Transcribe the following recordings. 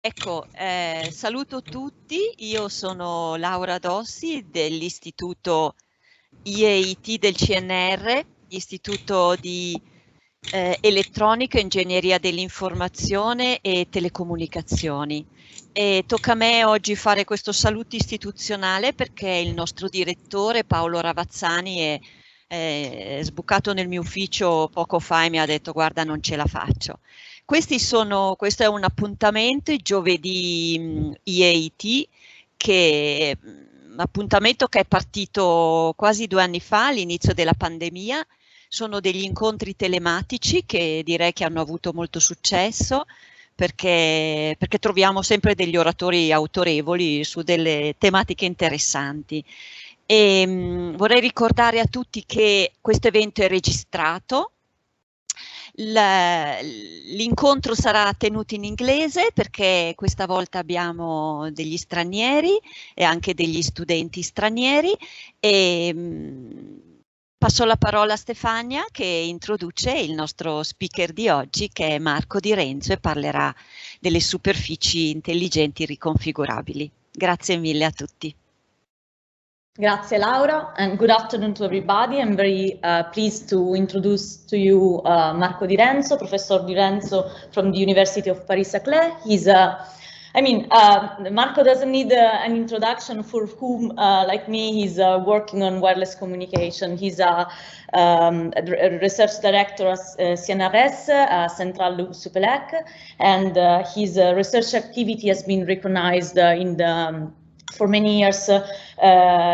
Ecco, saluto tutti, io sono Laura Dossi dell'Istituto IEIT del CNR, Istituto di Elettronica, Ingegneria dell'Informazione e Telecomunicazioni. E tocca a me oggi fare questo saluto istituzionale perché il nostro direttore Paolo Ravazzani è sbucato nel mio ufficio poco fa e mi ha detto guarda non ce la faccio. Questo è un appuntamento, il giovedì IEIT, appuntamento che è partito quasi 2 anni fa, all'inizio della pandemia. Sono degli incontri telematici che direi che hanno avuto molto successo perché troviamo sempre degli oratori autorevoli su delle tematiche interessanti. Vorrei ricordare a tutti che questo evento è registrato. L'incontro sarà tenuto in inglese perché questa volta abbiamo degli stranieri e anche degli studenti stranieri e passo la parola a Stefania che introduce il nostro speaker di oggi che è Marco di Renzo e parlerà delle superfici intelligenti riconfigurabili. Grazie mille a tutti. Grazie Laura, and good afternoon to everybody. I'm very pleased to introduce to you Marco Di Renzo, Professor Di Renzo from the University of Paris-Saclay. He's Marco doesn't need an introduction for whom, like me, he's working on wireless communication. He's a research director at CNRS, Central Supelec, and his research activity has been recognized for many years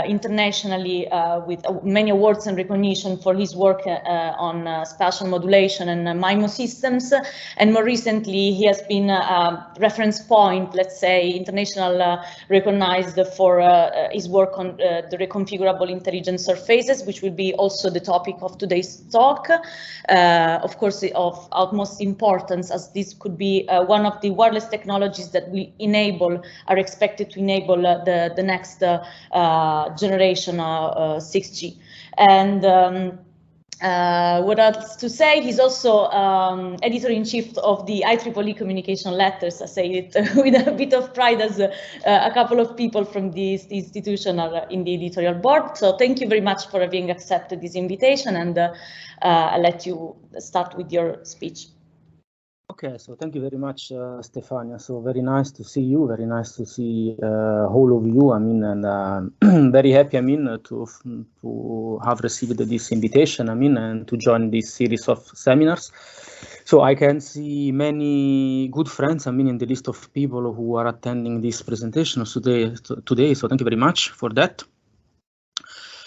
internationally with many awards and recognition for his work on spatial modulation and MIMO systems. And more recently, he has been a reference point, let's say, international recognized for his work on the reconfigurable intelligent surfaces, which will be also the topic of today's talk. Of course, of utmost importance, as this could be one of the wireless technologies that will enable, are expected to enable the next generation 6G. And what else to say? He's also editor-in-chief of the IEEE communication letters. I say it with a bit of pride, as a couple of people from this institution are in the editorial board. So thank you very much for having accepted this invitation, and I'll let you start with your speech. Okay, so thank you very much, Stefania. So very nice to see you. Very nice to see all of you. I mean, and very happy. I mean, to have received this invitation. I mean, and to join this series of seminars. So I can see many good friends. I mean, in the list of people who are attending this presentation today. So thank you very much for that.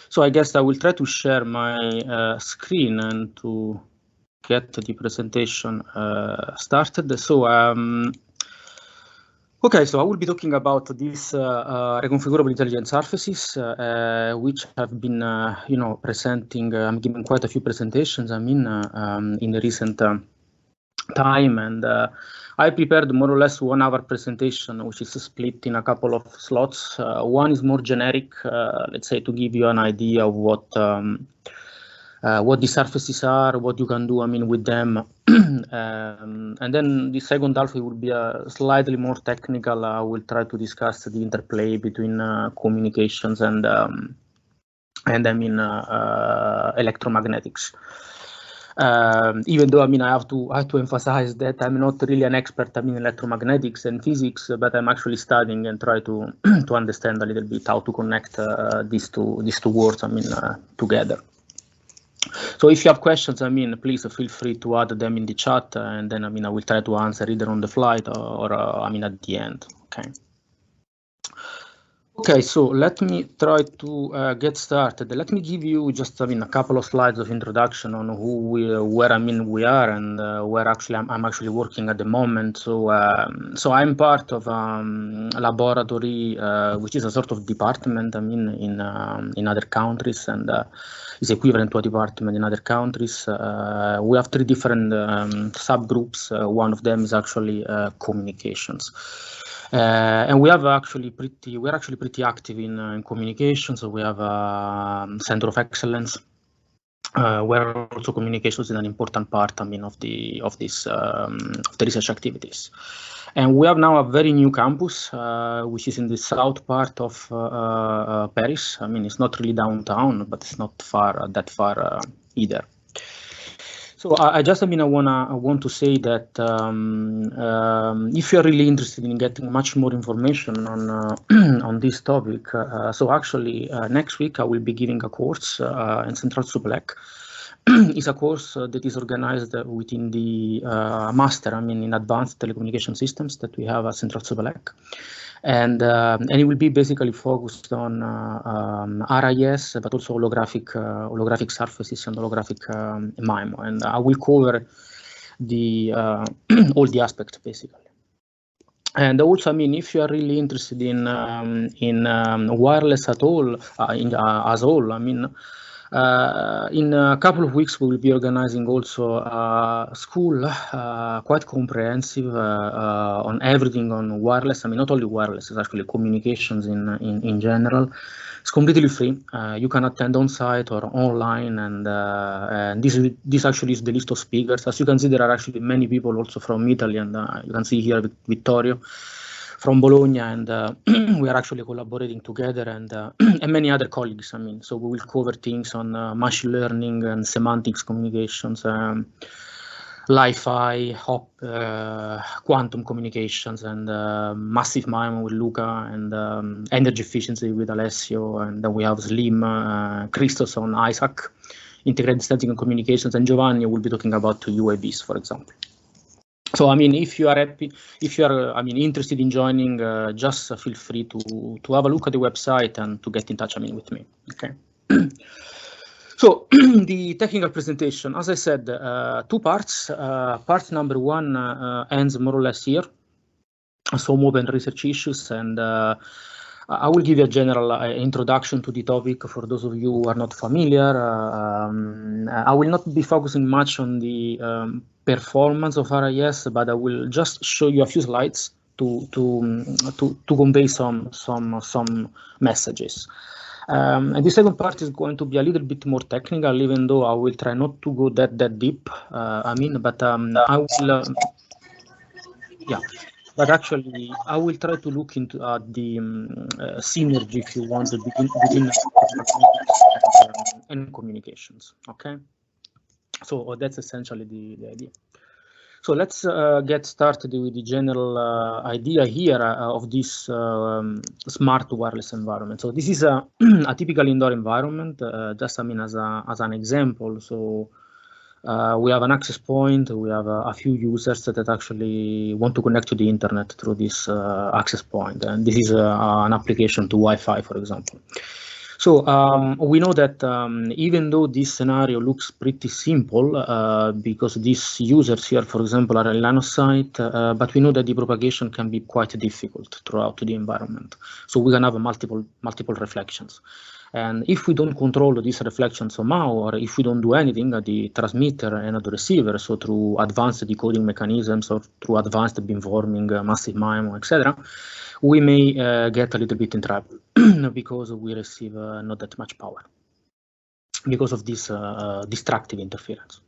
So I guess I will try to share my screen and to get the presentation started. So okay, so I will be talking about these reconfigurable intelligent surfaces, which have been, presenting. I'm giving quite a few presentations. I mean, in the recent time, and I prepared more or less 1 hour presentation, which is split in a couple of slots. One is more generic, let's say, to give you an idea of what the surfaces are, what you can do, I mean, with them. And then the second half will be slightly more technical. I will try to discuss the interplay between communications and I mean, electromagnetics. Even though, I mean, I have to emphasize that I'm not really an expert, I mean, electromagnetics and physics, but I'm actually studying and try to understand a little bit how to connect these two words, I mean, together. So if you have questions, I mean, please feel free to add them in the chat, and then, I mean, I will try to answer either on the flight or I mean, at the end. Okay. Okay, so let me try to get started. Let me give you just, I mean, a couple of slides of introduction on where I mean we are and where actually I'm actually working at the moment. So I'm part of a laboratory, which is a sort of department, I mean, in other countries, and is equivalent to a department in other countries. We have 3 different subgroups. One of them is actually communications. And we're actually pretty active in communication. So we have a center of excellence where also communications is an important part, I mean, of the research activities. And we have now a very new campus, which is in the south part of Paris. I mean, it's not really downtown, but it's not far that far either. So I want to say that if you are really interested in getting much more information on on this topic, so actually next week I will be giving a course in Central Supélec. It's a course that is organized within the master, I mean, in advanced telecommunication systems that we have at Central Supélec. And it will be basically focused on RIS, but also holographic surfaces and holographic MIMO. And I will cover the all the aspects basically. And also, I mean, if you are really interested in wireless at all, as all, I mean. In a couple of weeks, we will be organizing also a school, quite comprehensive on everything on wireless. I mean, not only wireless, it's actually communications in general. It's completely free. You can attend on site or online, and this actually is the list of speakers. As you can see, there are actually many people also from Italy, and you can see here Vittorio from Bologna, and we are actually collaborating together, and many other colleagues. I mean, so we will cover things on machine learning and semantics communications, Li-Fi, HOP, quantum communications, and massive MIMO with Luca, and energy efficiency with Alessio, and then we have Slim, Christos on Isaac, integrated sensing and communications, and Giovanni will be talking about UAVs, for example. So, I mean, if you are happy, if you are, I mean, interested in joining, just feel free to have a look at the website and to get in touch, I mean, with me. Okay. So the technical presentation, as I said, two parts. Part number one ends more or less here. Some open research issues, and I will give you a general introduction to the topic for those of you who are not familiar. I will not be focusing much on the performance of RIS, but I will just show you a few slides to convey some messages. And the second part is going to be a little bit more technical, even though I will try not to go that deep. I mean, but I will, yeah. But actually, I will try to look into the synergy, if you want, between and communications. Okay, so that's essentially the idea. So let's get started with the general idea here of this smart wireless environment. So this is a typical indoor environment. Just I mean as an example. So. We have an access point, we have a few users that actually want to connect to the internet through this access point. And this is an application to Wi-Fi, for example. So we know that even though this scenario looks pretty simple, because these users here, for example, are in line of sight, but we know that the propagation can be quite difficult throughout the environment. So we can have multiple reflections. And if we don't control this reflection somehow, or if we don't do anything at the transmitter and at the receiver, so through advanced decoding mechanisms or through advanced beamforming, massive MIMO, etc., we may get a little bit in trouble because we receive not that much power because of this destructive interference.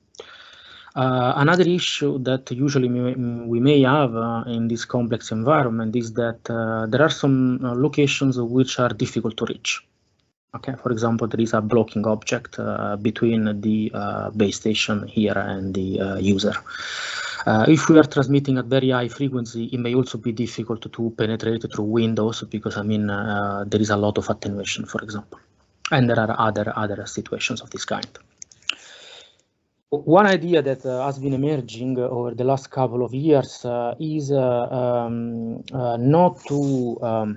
Another issue that usually we may have in this complex environment is that there are some locations which are difficult to reach. Okay, for example, there is a blocking object between the base station here and the user. If we are transmitting at very high frequency, it may also be difficult to penetrate through windows because, I mean, there is a lot of attenuation, for example. And there are other situations of this kind. One idea that has been emerging over the last couple of years is not to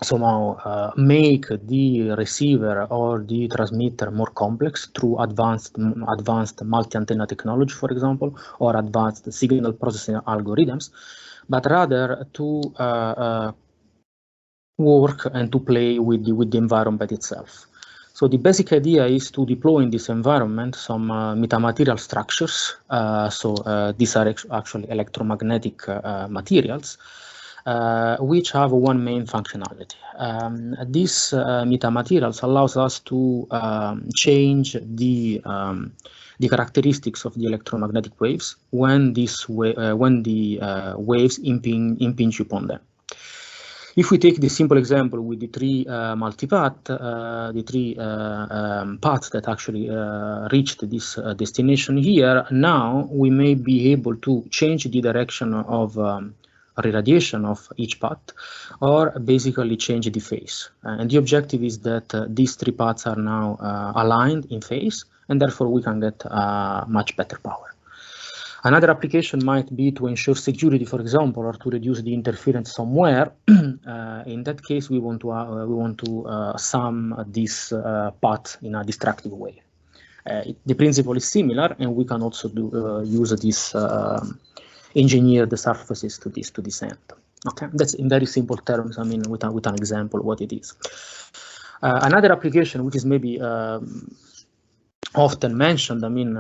somehow make the receiver or the transmitter more complex through advanced multi-antenna technology, for example, or advanced signal processing algorithms, but rather to work and to play with the environment itself. So the basic idea is to deploy in this environment some metamaterial structures. These are actually electromagnetic materials. which have one main functionality. This metamaterials allows us to change the characteristics of the electromagnetic waves when the waves impinge upon them. If we take the simple example with the three multipath, the three paths that actually reached this destination here, now we may be able to change the direction of irradiation of each path, or basically change the phase. And the objective is that these three paths are now aligned in phase, and therefore we can get much better power. Another application might be to ensure security, for example, or to reduce the interference somewhere. In that case, we want to sum this path in a destructive way. The principle is similar, and we can also use this engineer the surfaces to this end. Okay, that's in very simple terms. I mean, with an example, what it is. Another application, which is maybe often mentioned, I mean,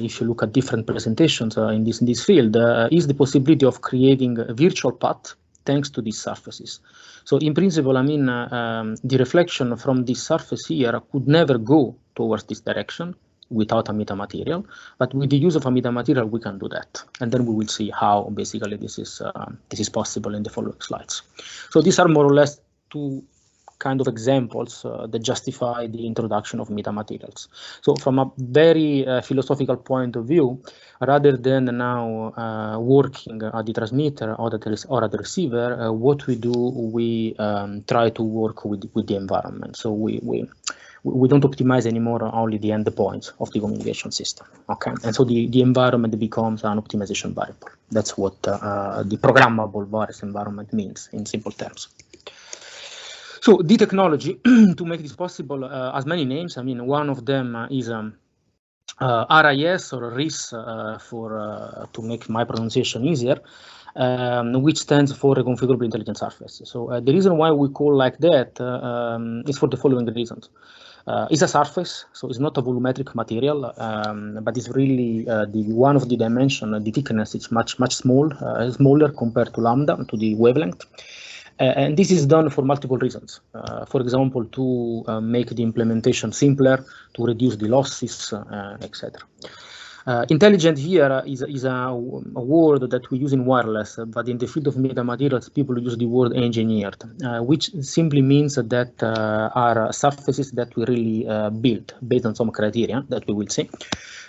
if you look at different presentations in this field, is the possibility of creating a virtual path thanks to these surfaces. So in principle, I mean, the reflection from this surface here could never go towards this direction without a metamaterial, but with the use of a metamaterial, we can do that. And then we will see how basically this is possible in the following slides. So these are more or less two kind of examples that justify the introduction of metamaterials. So from a very philosophical point of view, rather than now working at the transmitter or at the receiver, what we do, we try to work with the environment. So we don't optimize anymore only the endpoints of the communication system. Okay, and so the environment becomes an optimization variable. That's what the programmable virus environment means in simple terms. So the technology to make this possible has many names. I mean, one of them is RIS or RIS to make my pronunciation easier, which stands for Reconfigurable Intelligent Surface. So the reason why we call like that is for the following reasons. It's a surface, so it's not a volumetric material, but it's really one of the dimension, the thickness is much smaller compared to lambda, to the wavelength. And this is done for multiple reasons. For example, to make the implementation simpler, to reduce the losses, etc. Intelligent here is a word that we use in wireless, but in the field of metamaterials, people use the word engineered, which simply means that are surfaces that we really build based on some criteria that we will see.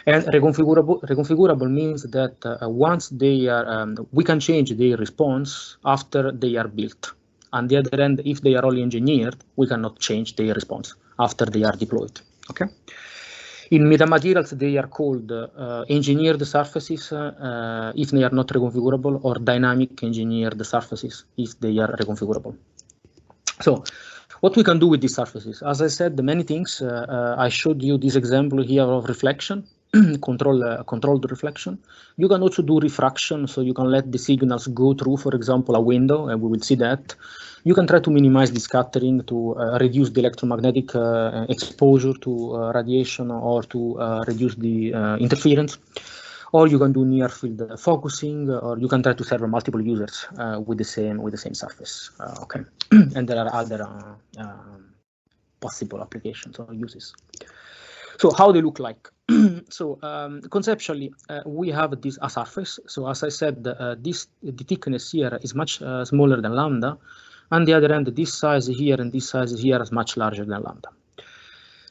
And reconfigurable means that once they are, we can change their response after they are built. On the other end, if they are only engineered, we cannot change their response after they are deployed. Okay. In metamaterials, they are called engineered surfaces if they are not reconfigurable, or dynamic engineered surfaces if they are reconfigurable. So, what we can do with these surfaces? As I said, many things. I showed you this example here of reflection. Controlled reflection. You can also do refraction, so you can let the signals go through, for example, a window, and we will see that. You can try to minimize the scattering to reduce the electromagnetic exposure to radiation, or to reduce the interference. Or you can do near field focusing, or you can try to serve multiple users with the same surface. Okay, and there are other possible applications or uses. So how they look like? So conceptually, we have this a surface. So as I said, the thickness here is much smaller than lambda. On the other end, this size here and this size here is much larger than lambda.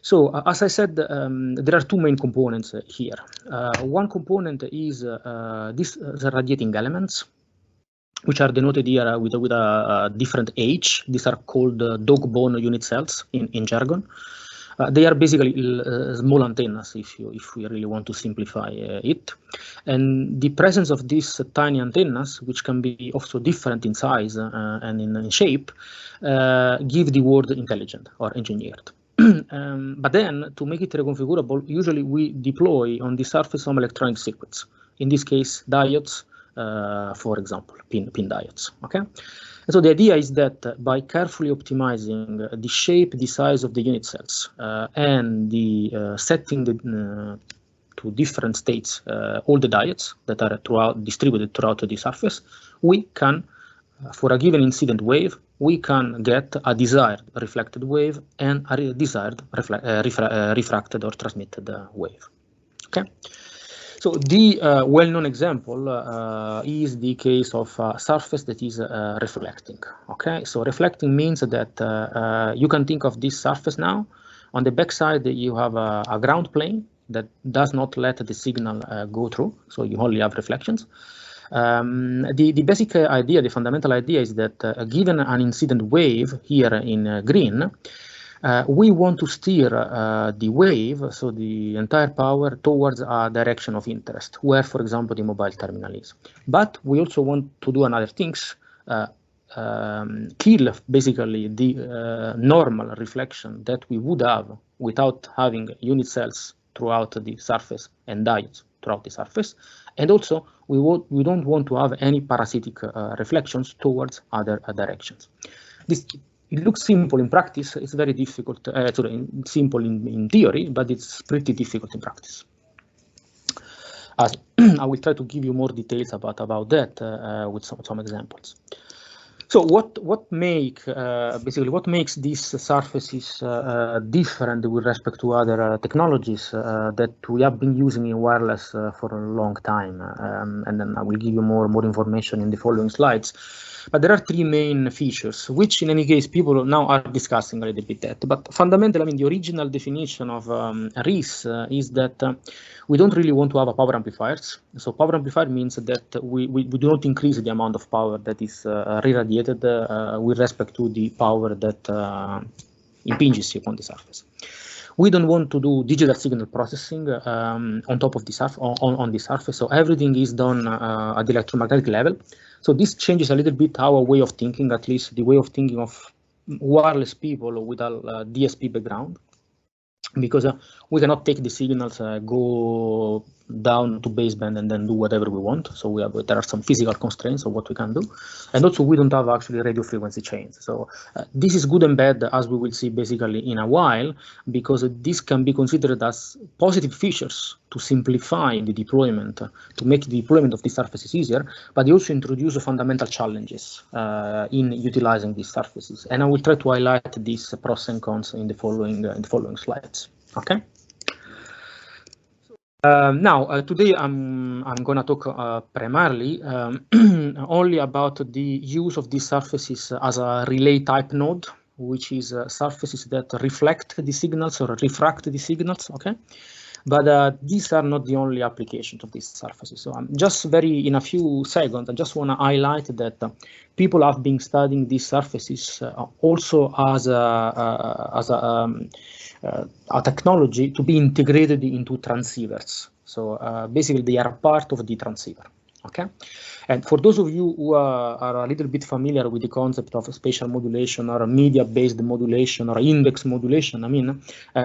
So as I said, there are two main components here. One component is the radiating elements, which are denoted here with a different H. These are called dog bone unit cells in jargon. They are basically small antennas, if we really want to simplify it. And the presence of these tiny antennas, which can be also different in size and in shape, give the word intelligent or engineered. But then, to make it reconfigurable, usually we deploy on the surface some electronic circuits. In this case, diodes, for example, pin diodes. Okay. And so the idea is that by carefully optimizing the shape, the size of the unit cells, and the setting to different states all the diodes that are distributed throughout the surface, we can for a given incident wave, we can get a desired reflected wave and a desired refracted or transmitted wave. Okay. So the well-known example is the case of a surface that is reflecting. Okay, so reflecting means that you can think of this surface now. On the backside, you have a ground plane that does not let the signal go through, so you only have reflections. The basic idea, the fundamental idea is that given an incident wave here in green, we want to steer the wave, so the entire power, towards a direction of interest, where, for example, the mobile terminal is. But we also want to do another things, kill basically the normal reflection that we would have without having unit cells throughout the surface and diodes throughout the surface. And also, we don't want to have any parasitic reflections towards other directions. It looks simple in practice. It's very difficult, simple in theory, but it's pretty difficult in practice. As I will try to give you more details about that with some examples. So what makes these surfaces different with respect to other technologies that we have been using in wireless for a long time? And then I will give you more information in the following slides. But there are three main features, which in any case people now are discussing a little bit that. But fundamentally, I mean, the original definition of RIS is that we don't really want to have a power amplifiers. So power amplifier means that we do not increase the amount of power that is re-radiated with respect to the power that impinges upon the surface. We don't want to do digital signal processing on top of the surface, on the surface. So everything is done at the electromagnetic level. So this changes a little bit our way of thinking, at least the way of thinking of wireless people with a DSP background, because we cannot take the signals, go down to baseband and then do whatever we want. So there are some physical constraints of what we can do. And also we don't have actually radio frequency chains. So this is good and bad, as we will see basically in a while, because this can be considered as positive features to simplify the deployment, to make the deployment of these surfaces easier, but they also introduce fundamental challenges in utilizing these surfaces. And I will try to highlight these pros and cons in the following slides. Okay. Now, today I'm going to talk primarily only about the use of these surfaces as a relay type node, which is surfaces that reflect the signals or refract the signals. Okay, but these are not the only applications of these surfaces. So I'm just in a few seconds, I just want to highlight that people have been studying these surfaces also as a technology to be integrated into transceivers. So basically they are part of the transceiver. Okay, and for those of you who are a little bit familiar with the concept of spatial modulation or media-based modulation or index modulation, I mean,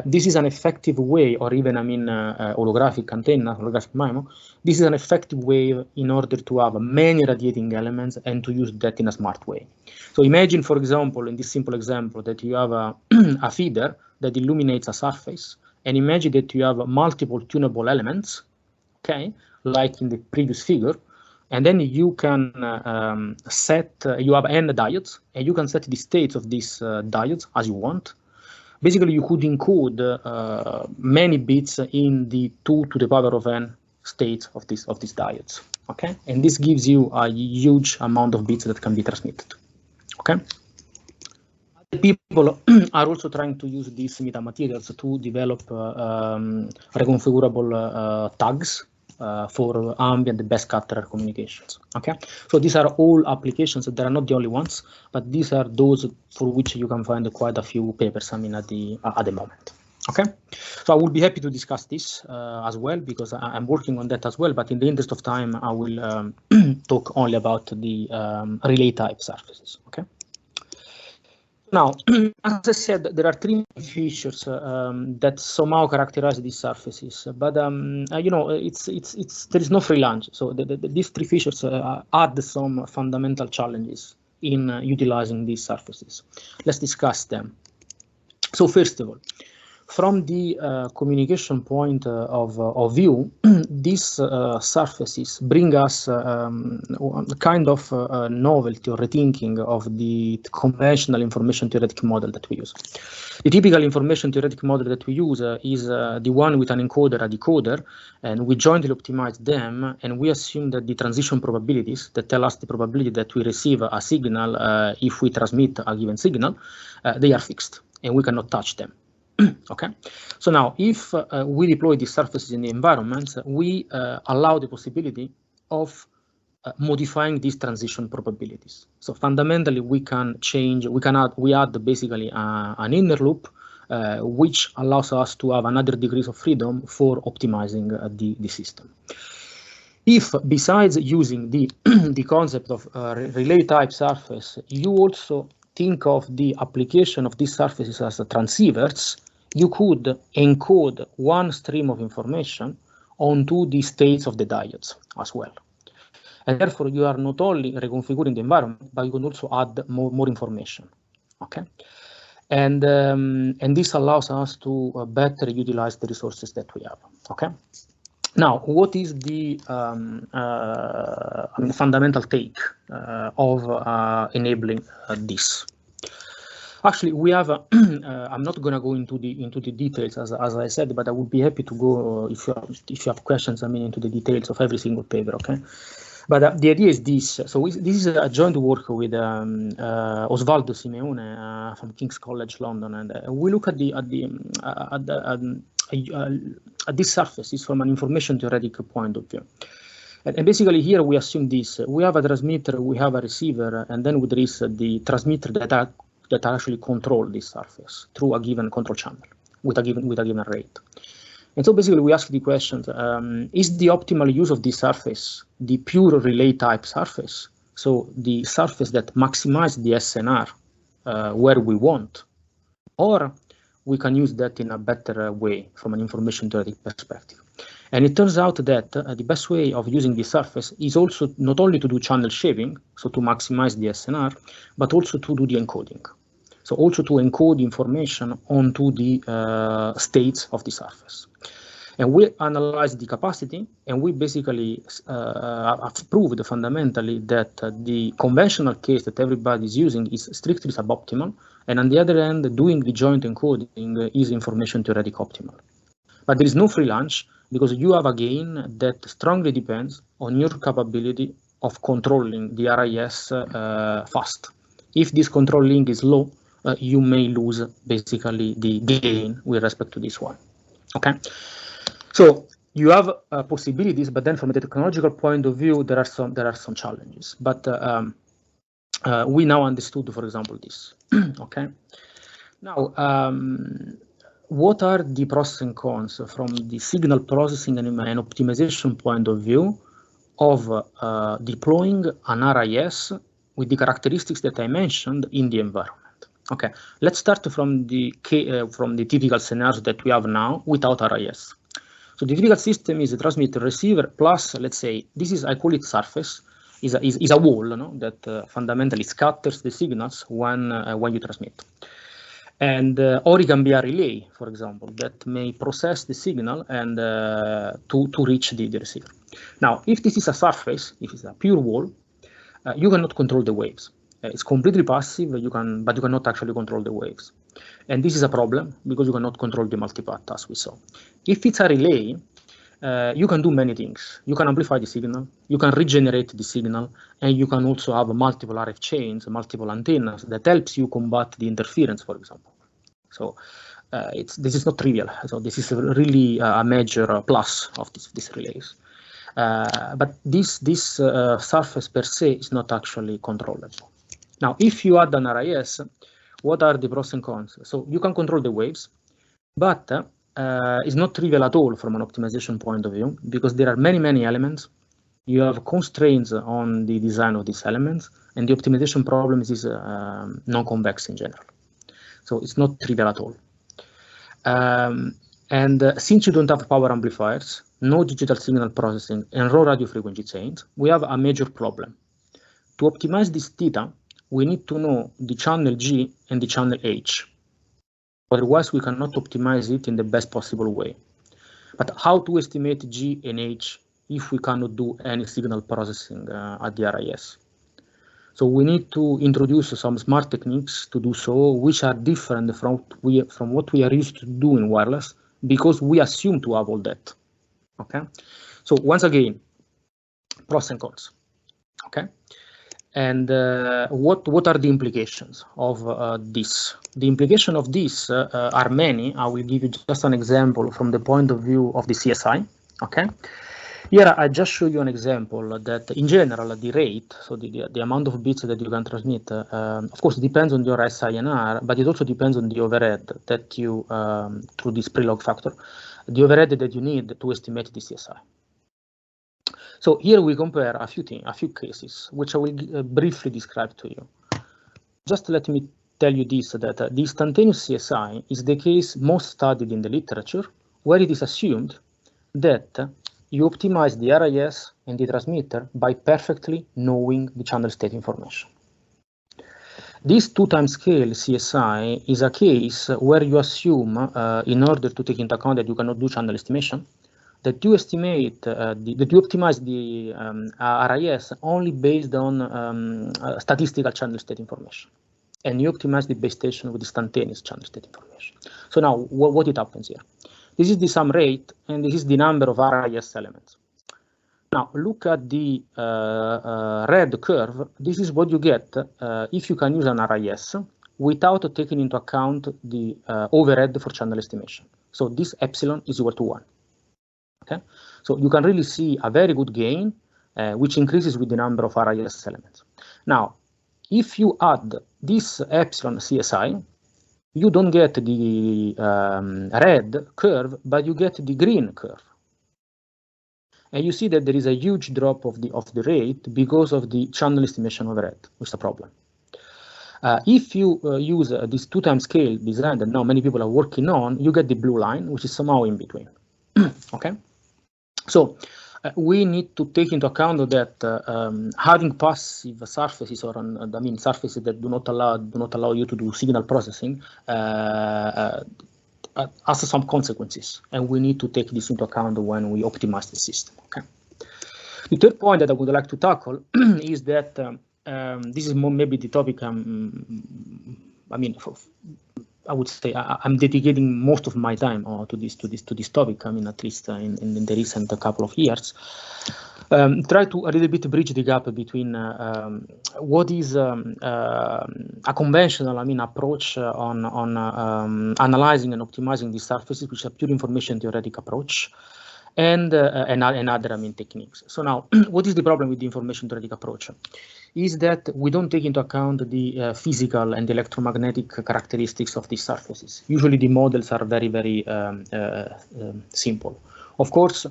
this is an effective way, or even, I mean, holographic antenna, holographic MIMO, this is an effective way in order to have many radiating elements and to use that in a smart way. So imagine, for example, in this simple example, that you have a feeder that illuminates a surface, and imagine that you have multiple tunable elements, okay, like in the previous figure, and then you can you have n diodes, and you can set the states of these diodes as you want. Basically, you could encode many bits in the 2 to the power of n states of these diodes. Okay, and this gives you a huge amount of bits that can be transmitted. Okay. People are also trying to use these metamaterials to develop reconfigurable tags for ambient backscatter communications. Okay, so these are all applications. They are not the only ones, but these are those for which you can find quite a few papers, I mean, at the moment. Okay, so I will be happy to discuss this as well, because I'm working on that as well, but in the interest of time, I will talk only about the relay type surfaces. Okay. Now, as I said, there are three features that somehow characterize these surfaces, but you know, there is no free lunch. So these three features add some fundamental challenges in utilizing these surfaces. Let's discuss them. So first of all, From the communication point of view, these surfaces bring us kind of novelty or rethinking of the conventional information theoretic model that we use. The typical information theoretic model that we use is the one with an encoder, a decoder, and we jointly optimize them, and we assume that the transition probabilities that tell us the probability that we receive a signal if we transmit a given signal, they are fixed, and we cannot touch them. Okay, so now if we deploy these surfaces in the environment, we allow the possibility of modifying these transition probabilities. So fundamentally, we can change, we add basically an inner loop, which allows us to have another degrees of freedom for optimizing the system. If besides using the concept of relay type surface, you also think of the application of these surfaces as transceivers, you could encode one stream of information onto the states of the diodes as well. And therefore, you are not only reconfiguring the environment, but you can also add more information. Okay, and this allows us to better utilize the resources that we have. Okay. Now, what is the fundamental take of enabling this? Actually, we have. I'm not going to go into the details as I said, but I would be happy to go if you have questions. Into the details of every single paper. Okay, but the idea is this. So this is a joint work with Osvaldo Simeone from King's College London, and we look at these surfaces from an information theoretic point of view. And basically here we assume this. We have a transmitter, we have a receiver, and then there is the transmitter that actually control this surface through a given control channel with a given rate. And so basically we ask the question, is the optimal use of this surface the pure relay type surface? So the surface that maximizes the SNR where we want, or we can use that in a better way from an information theoretic perspective. And it turns out that the best way of using this surface is also not only to do channel shaping, so to maximize the SNR, but also to do the encoding. So also to encode information onto the states of the surface. And we analyze the capacity, and we basically have proved fundamentally that the conventional case that everybody is using is strictly suboptimal, and on the other hand, doing the joint encoding is information theoretic optimal. But there is no free lunch, because you have a gain that strongly depends on your capability of controlling the RIS fast. If this control link is low, you may lose basically the gain with respect to this one. Okay. So you have possibilities, but then from a technological point of view, there are some challenges. But we now understood, for example, this. Okay. Now, what are the pros and cons from the signal processing and optimization point of view of deploying an RIS with the characteristics that I mentioned in the environment? Okay, let's start from the typical scenarios that we have now without RIS. So the typical system is a transmitter receiver plus, let's say, this is, I call it surface, is a wall, no? That fundamentally scatters the signals when you transmit. And or it can be a relay, for example, that may process the signal and to reach the receiver. Now, if this is a surface, if it's a pure wall, you cannot control the waves. It's completely passive, but you cannot actually control the waves. And this is a problem because you cannot control the multipath, as we saw. If it's a relay, you can do many things. You can amplify the signal, you can regenerate the signal, and you can also have multiple RF chains, multiple antennas that helps you combat the interference, for example. So this is not trivial. So this is really a major plus of these relays. But this surface per se is not actually controllable. Now, if you add an RIS, what are the pros and cons? So you can control the waves, but it's not trivial at all from an optimization point of view, because there are many elements. You have constraints on the design of these elements, and the optimization problem is non-convex in general. So it's not trivial at all. And since you don't have power amplifiers, no digital signal processing, and raw radio frequency chains, we have a major problem. To optimize this theta, we need to know the channel G and the channel H. Otherwise, we cannot optimize it in the best possible way. But how to estimate G and H if we cannot do any signal processing at the RIS? So we need to introduce some smart techniques to do so, which are different from what we are used to do in wireless, because we assume to have all that. Okay. So once again, pros and cons. Okay. And what are the implications of this? The implication of this are many. I will give you just an example from the point of view of the CSI. Okay. Here I just show you an example that in general the rate, so the amount of bits that you can transmit, of course depends on your SINR, but it also depends on the overhead that you, through this prelog factor, the overhead that you need to estimate the CSI. So here we compare a few cases, which I will briefly describe to you. Just let me tell you this, that the instantaneous CSI is the case most studied in the literature, where it is assumed that you optimize the RIS and the transmitter by perfectly knowing the channel state information. This 2-time scale CSI is a case where you assume, in order to take into account that you cannot do channel estimation, that you estimate, that you optimize the RIS only based on statistical channel state information. And you optimize the base station with instantaneous channel state information. So now, what it happens here? This is the sum rate, and this is the number of RIS elements. Now, look at the red curve. This is what you get if you can use an RIS without taking into account the overhead for channel estimation. So this epsilon is equal to 1. Okay, so you can really see a very good gain, which increases with the number of RIS elements. Now, if you add this epsilon CSI, you don't get the red curve, but you get the green curve. And you see that there is a huge drop of the rate because of the channel estimation overhead, which is a problem. If you use this 2-time scale design that now many people are working on, you get the blue line, which is somehow in between. Okay. So we need to take into account that having passive surfaces, or surfaces that do not allow you to do signal processing, has some consequences, and we need to take this into account when we optimize the system. Okay. The third point that I would like to tackle is that this is more maybe the topic. I would say I'm dedicating most of my time to this topic. At least in the recent couple of years, try to a little bit bridge the gap between what is a conventional, approach on analyzing and optimizing these surfaces, which is a pure information theoretic approach, and other techniques. So now, what is the problem with the information theoretic approach? Is that we don't take into account the physical and electromagnetic characteristics of these surfaces. Usually the models are very, very simple. Of course,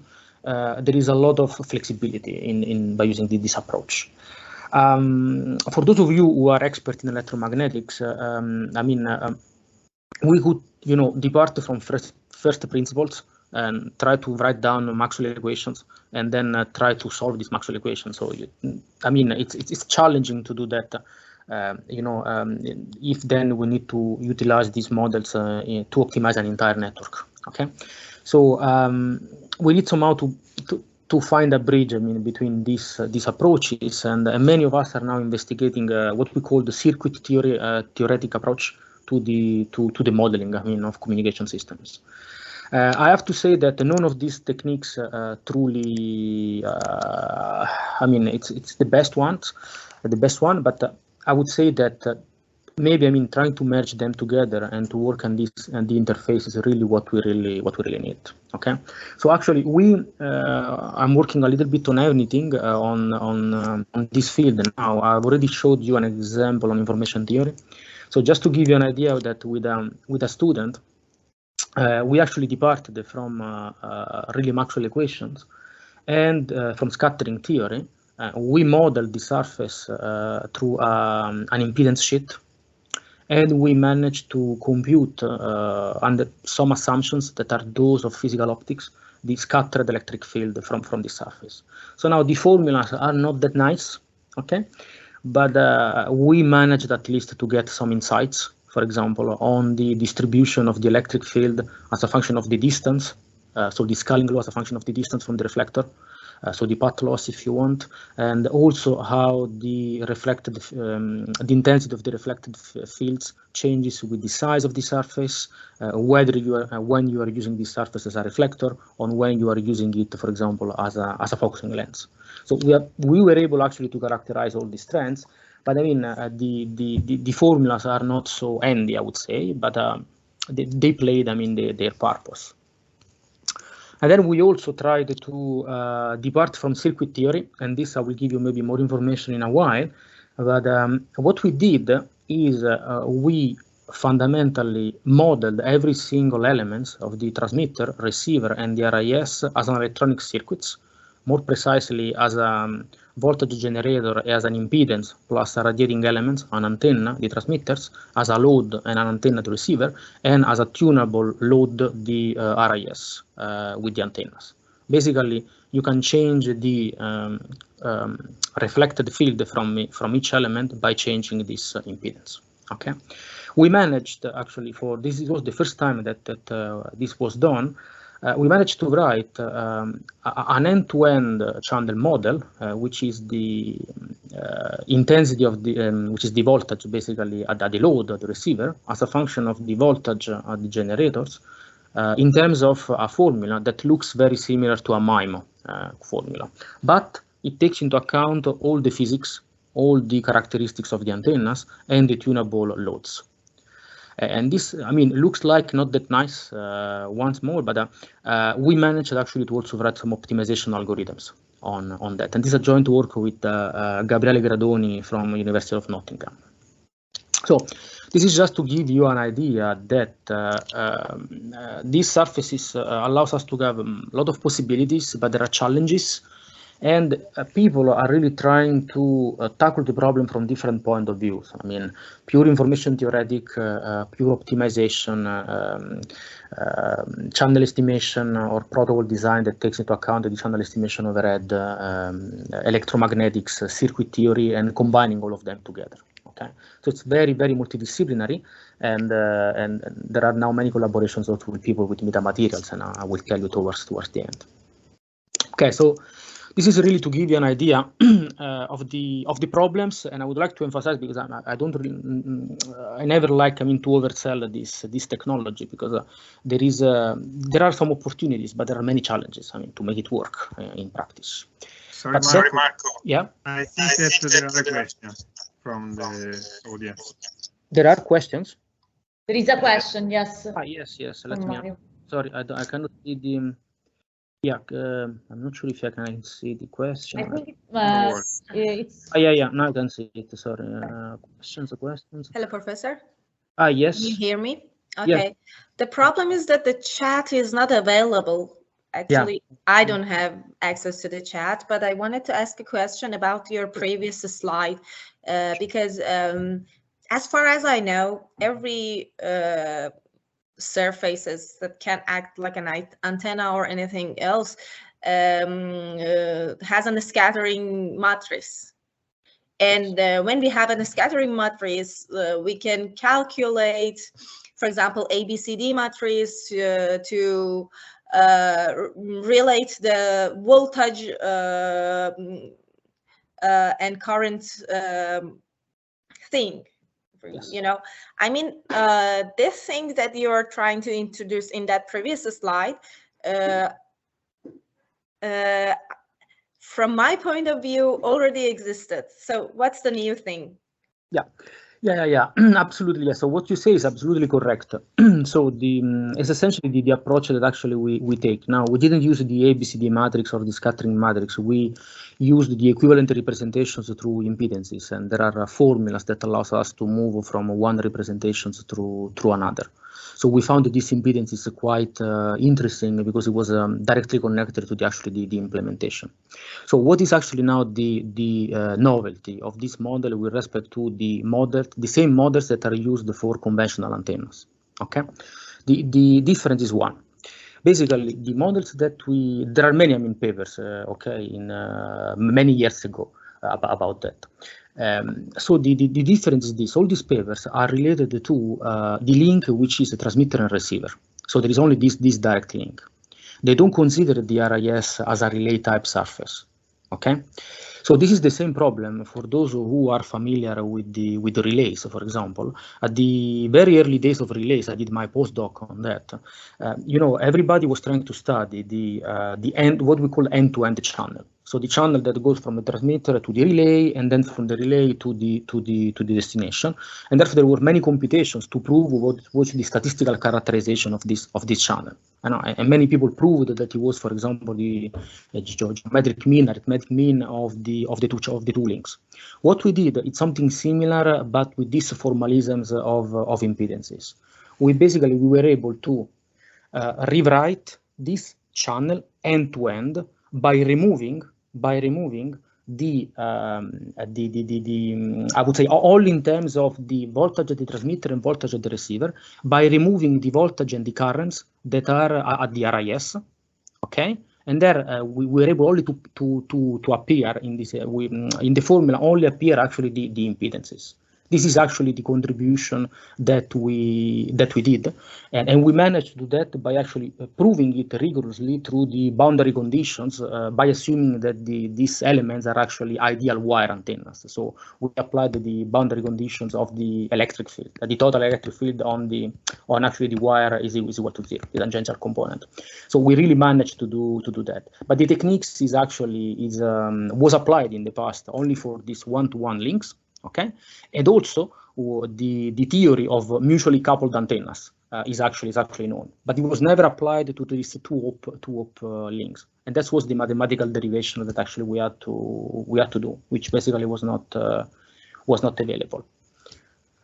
there is a lot of flexibility by using this approach. For those of you who are expert in electromagnetics, we could depart from first principles and try to write down Maxwell equations, and then try to solve these Maxwell equations. So, it's challenging to do that. If then we need to utilize these models to optimize an entire network. Okay, so we need somehow to find a bridge, between these approaches, and many of us are now investigating what we call the circuit theory theoretic approach to the modeling, of communication systems. I have to say that none of these techniques truly, it's the best one, but I would say that maybe trying to merge them together and to work on this and the interface is really what we really need. Okay, so actually I'm working a little bit on anything on this field now. I've already showed you an example on information theory. So just to give you an idea that with a student, we actually departed from really Maxwell equations and from scattering theory. We modeled the surface through an impedance sheet, and we managed to compute under some assumptions that are those of physical optics, the scattered electric field from the surface. So now the formulas are not that nice, okay, but we managed at least to get some insights for example, on the distribution of the electric field as a function of the distance. So the scaling law as a function of the distance from the reflector. So the path loss, if you want, and also how the reflected, the intensity of the reflected fields changes with the size of the surface, whether you are when you are using the surface as a reflector, or when you are using it, for example, as a focusing lens. So we were able actually to characterize all these trends, but I mean the formulas are not so handy, I would say, but they played, I mean, their purpose. And then we also tried to depart from circuit theory, and this I will give you maybe more information in a while. But what we did is we fundamentally modeled every single element of the transmitter, receiver, and the RIS as an electronic circuits, more precisely as a voltage generator as an impedance plus a radiating element, an antenna, the transmitters, as a load and an antenna, the receiver, and as a tunable load, the RIS with the antennas. Basically, you can change the reflected field from each element by changing this impedance. Okay, we managed actually this was the first time that this was done. We managed to write an end-to-end channel model, which is the intensity of the, which is the voltage basically at the load of the receiver as a function of the voltage at the generators, in terms of a formula that looks very similar to a MIMO formula, but it takes into account all the physics, all the characteristics of the antennas, and the tunable loads. And this, I mean, looks like not that nice once more, but we managed actually to also write some optimization algorithms on that. And this is a joint work with Gabriele Gradoni from University of Nottingham. So this is just to give you an idea that these surfaces allows us to have a lot of possibilities, but there are challenges. And people are really trying to tackle the problem from different point of views. I mean, pure information theoretic, pure optimization, channel estimation, or protocol design that takes into account the channel estimation overhead, electromagnetics, circuit theory, and combining all of them together. Okay, so it's very, very multidisciplinary, and there are now many collaborations also with people with metamaterials, and I will tell you towards the end. Okay, so this is really to give you an idea of the problems, and I would like to emphasize, because I don't really, I never like, I mean, to oversell this technology, because there are some opportunities, but there are many challenges, I mean, to make it work in practice. Sorry, Marco. Yeah. I think that there are questions from the audience. There are questions. There is a question, yes. Yes. Let me. Sorry, I cannot see the. Yeah, I'm not sure if I can see the question. I think it's. Oh, yeah, now I can see it. Sorry. Questions. Hello, Professor. Yes. Can you hear me? Okay. Yeah. The problem is that the chat is not available. Actually, yeah. I don't have access to the chat, but I wanted to ask a question about your previous slide, because as far as I know, every surfaces that can act like an antenna or anything else has a scattering matrix. And when we have a scattering matrix, we can calculate, for example, ABCD matrix to relate the voltage and current thing. Yes. You know, I mean, this thing that you are trying to introduce in that previous slide, from my point of view, already existed. So what's the new thing? Yeah, absolutely. Yeah. So what you say is absolutely correct. So it's essentially the approach that actually we take. Now, we didn't use the ABCD matrix or the scattering matrix. We used the equivalent representations through impedances, and there are formulas that allows us to move from one representation through another. So we found that this impedance is quite interesting because it was directly connected to the implementation. So what is actually now the novelty of this model with respect to the same models that are used for conventional antennas? Okay, the difference is one. Basically, the models that there are many, I mean, papers, okay, in many years ago, about that. So the difference is this: all these papers are related to the link, which is a transmitter and receiver. So there is only this direct link. They don't consider the RIS as a relay type surface. Okay, so this is the same problem for those who are familiar with the relays. For example, at the very early days of relays, I did my postdoc on that. You know, everybody was trying to study what we call end-to-end channel. So the channel that goes from the transmitter to the relay, and then from the relay to the destination. And therefore, there were many computations to prove what was the statistical characterization of this channel. And many people proved that it was, for example, the geometric mean, arithmetic mean of the two links. What we did, it's something similar, but with these formalisms of impedances. We were able to rewrite this channel end to end by removing the I would say all in terms of the voltage at the transmitter and voltage at the receiver, by removing the voltage and the currents that are at the RIS. Okay, and there we were able only to appear in this in the formula only appear actually the impedances. This is actually the contribution that we did, and we managed to do that by actually proving it rigorously through the boundary conditions, by assuming that these elements are actually ideal wire antennas. So we applied the boundary conditions of the electric field. The total electric field on actually the wire is equal to 0, the tangential component. So we really managed to do that. But the techniques was applied in the past only for these one-to-one links. Okay, and also the theory of mutually coupled antennas is actually known, but it was never applied to these two-op links, and that was the mathematical derivation that actually we had to do, which basically was not available.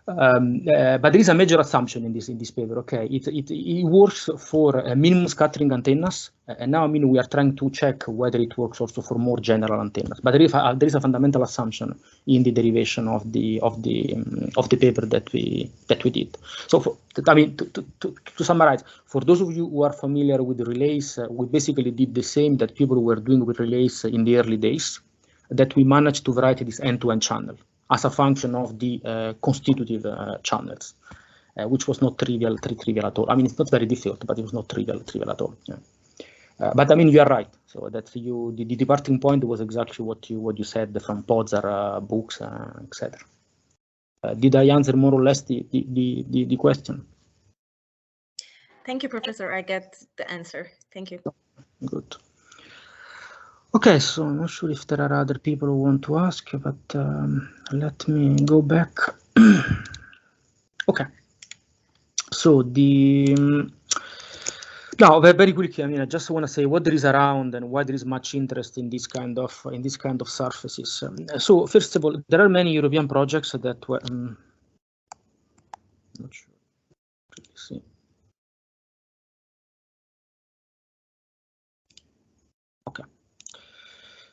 But there is a major assumption in this paper. Okay, it works for minimum scattering antennas, and now we are trying to check whether it works also for more general antennas. But there is a fundamental assumption in the derivation of the paper that we did. So to summarize, for those of you who are familiar with the relays, we basically did the same that people were doing with relays in the early days, that we managed to write this end-to-end channel as a function of the constitutive channels, which was not trivial at all. I mean, it's not very difficult, but it was not trivial at all. Yeah. But I mean, you are right. So that's the departing point was exactly what you said from Pozar books, etc. Did I answer more or less the question? Thank you, Professor. I get the answer. Thank you. Good. Okay, so I'm not sure if there are other people who want to ask, but let me go back. Okay, so now very quickly, I mean, I just want to say what there is around and why there is much interest in this kind of surfaces. So first of all, there are many European projects that were not sure. Let's see.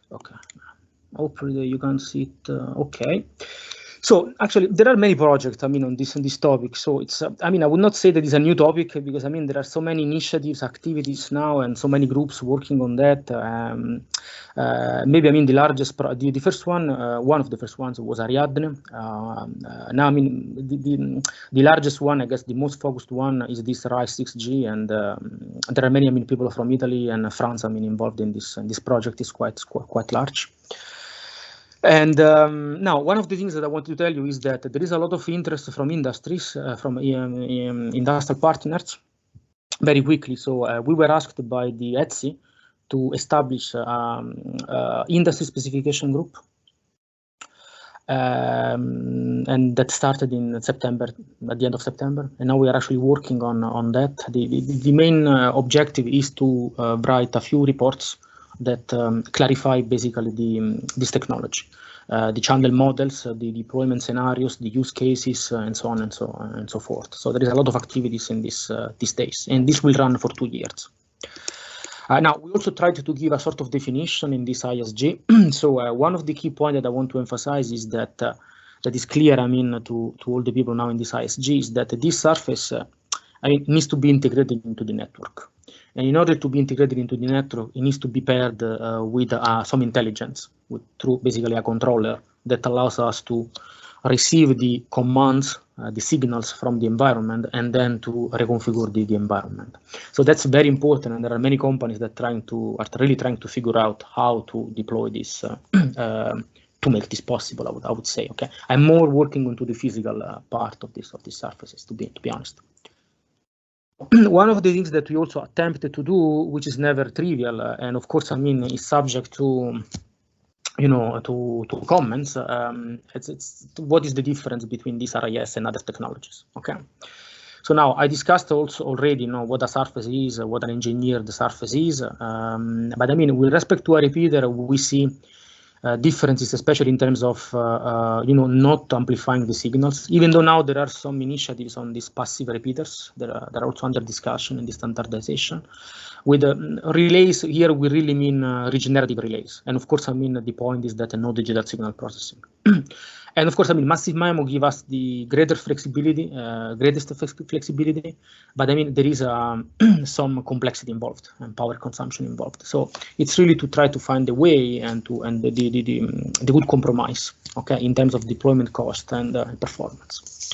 Okay, hopefully you can see it. Okay, so actually there are many projects, I mean, on this topic. So it's I mean, I would not say that it's a new topic, because I mean there are so many initiatives, activities now, and so many groups working on that. Maybe I mean the first one of the first ones was Ariadne. Now I mean the largest one, I guess the most focused one, is this RIS-6G, and there are many people from Italy and France involved in this, and this project is quite large. And now, one of the things that I want to tell you is that there is a lot of interest from industries, from industrial partners, very quickly. So we were asked by the ETSI to establish industry specification group, and that started in September, at the end of September, and now we are actually working on that. The main objective is to write a few reports that clarify basically this technology, the channel models, the deployment scenarios, the use cases, and so on and so forth. So there is a lot of activities in these days, and this will run for 2 years. Now, we also tried to give a sort of definition in this ISG. So one of the key points that I want to emphasize is that that is clear, I mean, to all the people now in this ISG, is that this surface needs to be integrated into the network. And in order to be integrated into the network, it needs to be paired with some intelligence, through basically a controller that allows us to receive the commands, the signals from the environment, and then to reconfigure the environment. So that's very important, and there are many companies that are really trying to figure out how to deploy this to make this possible. I would say, okay, I'm more working into the physical part of these surfaces, to be honest. One of the things that we also attempted to do, which is never trivial, and of course, I mean, is subject to, you know, to comments. It's what is the difference between this RIS and other technologies? Okay. So now I discussed also already, you know, what a surface is, what an engineered surface is. But I mean, with respect to a repeater, we see differences, especially in terms of, you know, not amplifying the signals, even though now there are some initiatives on these passive repeaters that are also under discussion in the standardization. With relays, here we really mean regenerative relays. And of course, I mean, the point is that no digital signal processing. And of course, I mean, massive MIMO give us the greater flexibility, greatest flexibility, but I mean, there is some complexity involved and power consumption involved. So it's really to try to find a way and the good compromise, okay, in terms of deployment cost and performance.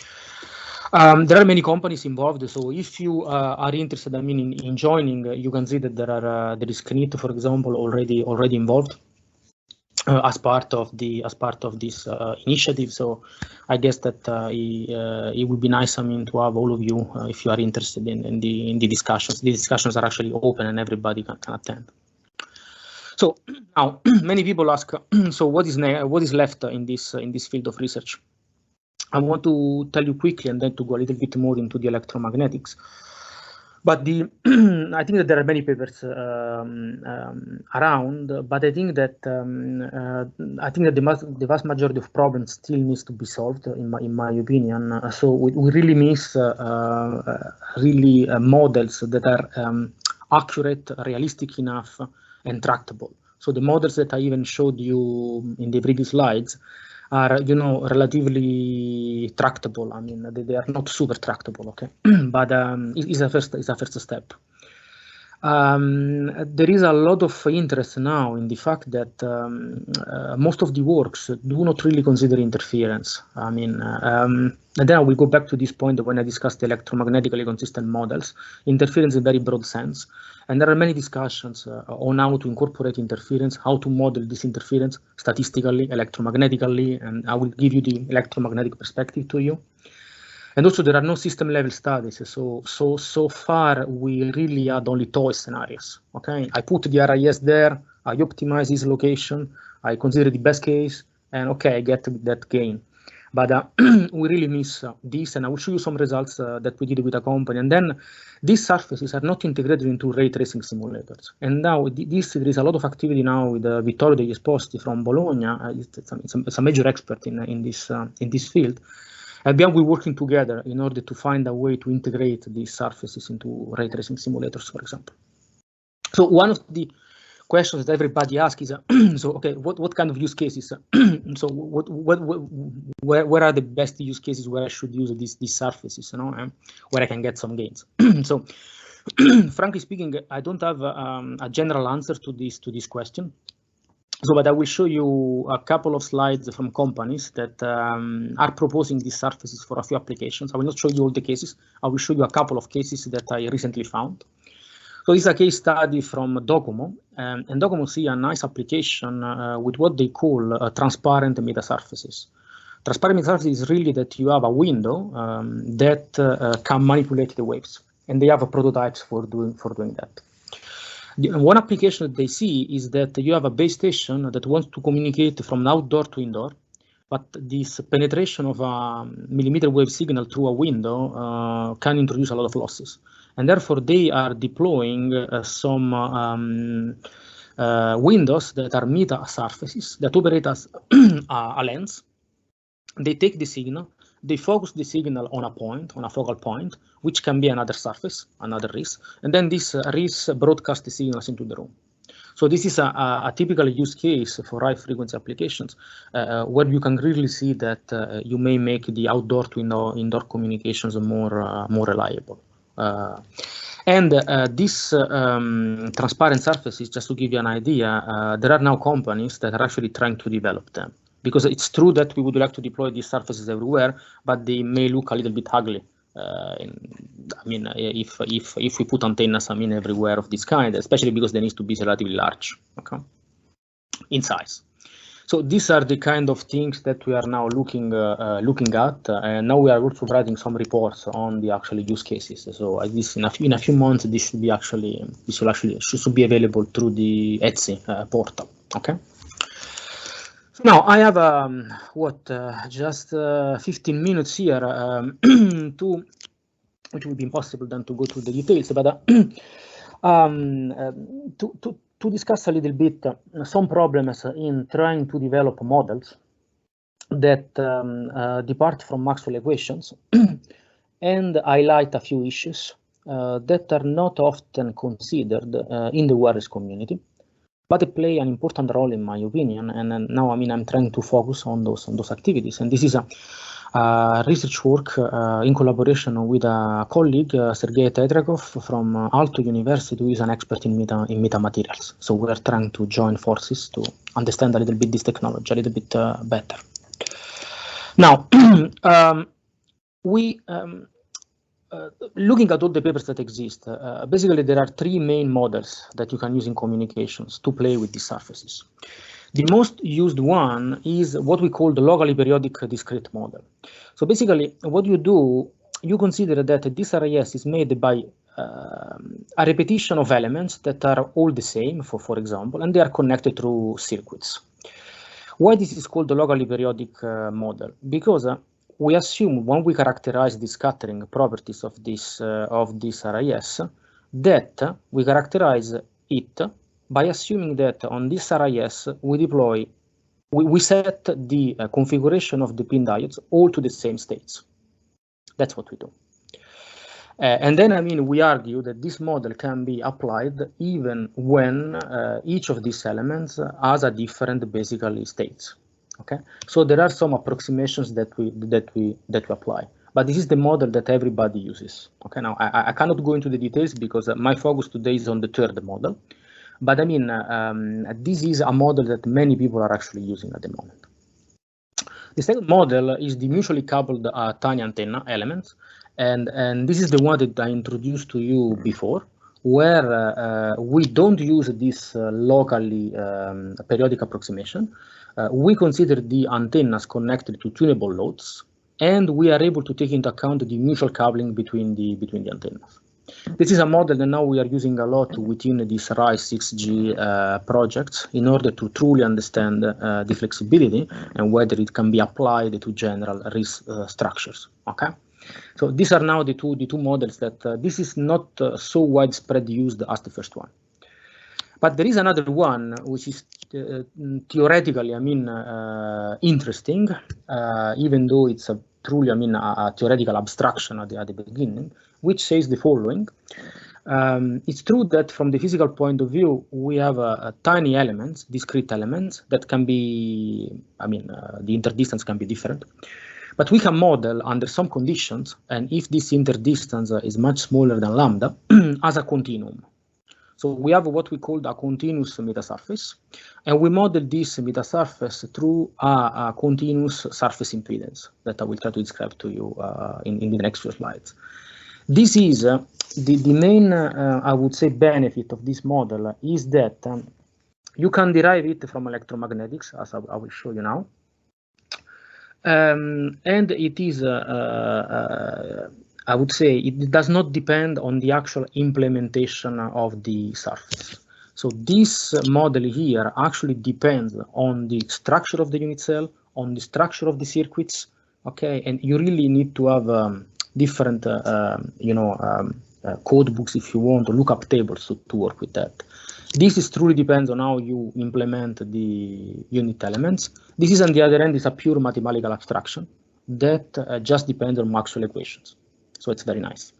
There are many companies involved, so if you are interested, I mean, in joining, you can see that there is CNIT, for example, already involved as part of this initiative. So I guess that it would be nice, I mean, to have all of you if you are interested in the discussions. The discussions are actually open and everybody can attend. So now many people ask, so what is left in this field of research? I want to tell you quickly and then to go a little bit more into the electromagnetics. But I think that there are many papers around, but I think that the vast majority of problems still needs to be solved, in my opinion. So we really miss models that are accurate, realistic enough, and tractable. So the models that I even showed you in the previous slides are, you know, relatively tractable. I mean, they are not super tractable, okay, but it's a first step. There is a lot of interest now in the fact that most of the works do not really consider interference. I mean, and then I will go back to this point when I discussed the electromagnetically consistent models. Interference in a very broad sense. And there are many discussions on how to incorporate interference, how to model this interference statistically, electromagnetically, and I will give you the electromagnetic perspective to you. And also there are no system level studies. So far we really had only toy scenarios. Okay, I put the RIS there, I optimize this location, I consider the best case, and okay, I get that gain. But we really miss this, and I will show you some results that we did with a company. And then these surfaces are not integrated into ray tracing simulators. And now there is a lot of activity now with Vittorio degli Esposti from Bologna. It's a major expert in this field. And we're working together in order to find a way to integrate these surfaces into ray tracing simulators, for example. So one of the questions that everybody asks is, so okay, what kind of use cases? So where are the best use cases where I should use these surfaces, you know, where I can get some gains? So frankly speaking, I don't have a general answer to this question. So, but I will show you a couple of slides from companies that are proposing these surfaces for a few applications. I will not show you all the cases. I will show you a couple of cases that I recently found. So this is a case study from Docomo, and Docomo see a nice application with what they call transparent metasurfaces. Transparent metasurface is really that you have a window that can manipulate the waves, and they have prototypes for doing that. One application that they see is that you have a base station that wants to communicate from outdoor to indoor, but this penetration of a millimeter wave signal through a window can introduce a lot of losses. And therefore, they are deploying some windows that are meta surfaces that operate as a lens. They take the signal, they focus the signal on a point, on a focal point, which can be another surface, another RIS, and then this RIS broadcasts the signals into the room. So this is a typical use case for high frequency applications, where you can really see that you may make the outdoor to indoor communications more reliable. And this transparent surfaces, just to give you an idea, there are now companies that are actually trying to develop them. Because it's true that we would like to deploy these surfaces everywhere, but they may look a little bit ugly. I mean, if we put antennas, I mean, everywhere of this kind, especially because they need to be relatively large, okay, in size. So these are the kind of things that we are now looking at, and now we are also writing some reports on the actual use cases. So this in a few months, this should be should be available through the ETSI portal. Okay. Now I have just 15 minutes here which would be impossible then to go through the details, but to discuss a little bit some problems in trying to develop models that depart from Maxwell equations and highlight a few issues that are not often considered in the wireless community, but they play an important role in my opinion. And now, I mean, I'm trying to focus on those activities. And this is a research work in collaboration with a colleague, Sergei Tetrakov from Aalto University, who is an expert in metamaterials. So we are trying to join forces to understand a little bit this technology a little bit better. Now, looking at all the papers that exist, basically there are three main models that you can use in communications to play with these surfaces. The most used one is what we call the locally periodic discrete model. So basically what you do, you consider that this RIS is made by a repetition of elements that are all the same, for example, and they are connected through circuits. Why this is called the locally periodic model? Because we assume when we characterize the scattering properties of this RIS, that we characterize it by assuming that on this RIS we set the configuration of the pin diodes all to the same states. That's what we do. And then, I mean, we argue that this model can be applied even when each of these elements has a different basically states. Okay, so there are some approximations that we apply, but this is the model that everybody uses. Okay, now I cannot go into the details because my focus today is on the third model, but I mean this is a model that many people are actually using at the moment. The second model is the mutually coupled tiny antenna elements, and this is the one that I introduced to you before, where we don't use this locally periodic approximation. We consider the antennas connected to tunable loads, and we are able to take into account the mutual coupling between the antennas. This is a model that now we are using a lot within this RIS-6G projects in order to truly understand the flexibility and whether it can be applied to general RIS structures. Okay, so these are now the two models that this is not so widespread used as the first one. But there is another one which is theoretically, I mean, interesting, even though it's a truly, I mean, a theoretical abstraction at the beginning, which says the following. It's true that from the physical point of view, we have tiny elements, discrete elements that can be, I mean, the interdistance can be different. But we can model under some conditions, and if this interdistance is much smaller than lambda, as a continuum. So we have what we call a continuous metasurface, and we model this metasurface through a continuous surface impedance that I will try to describe to you in the next few slides. This is the main, I would say, benefit of this model is that you can derive it from electromagnetics, as I will show you now. And it is, I would say, it does not depend on the actual implementation of the surface. So this model here actually depends on the structure of the unit cell, on the structure of the circuits, okay? And you really need to have different, code books if you want, or lookup tables to work with that. This truly depends on how you implement the unit elements. This is, on the other end, is a pure mathematical abstraction that just depends on Maxwell equations. So it's very nice.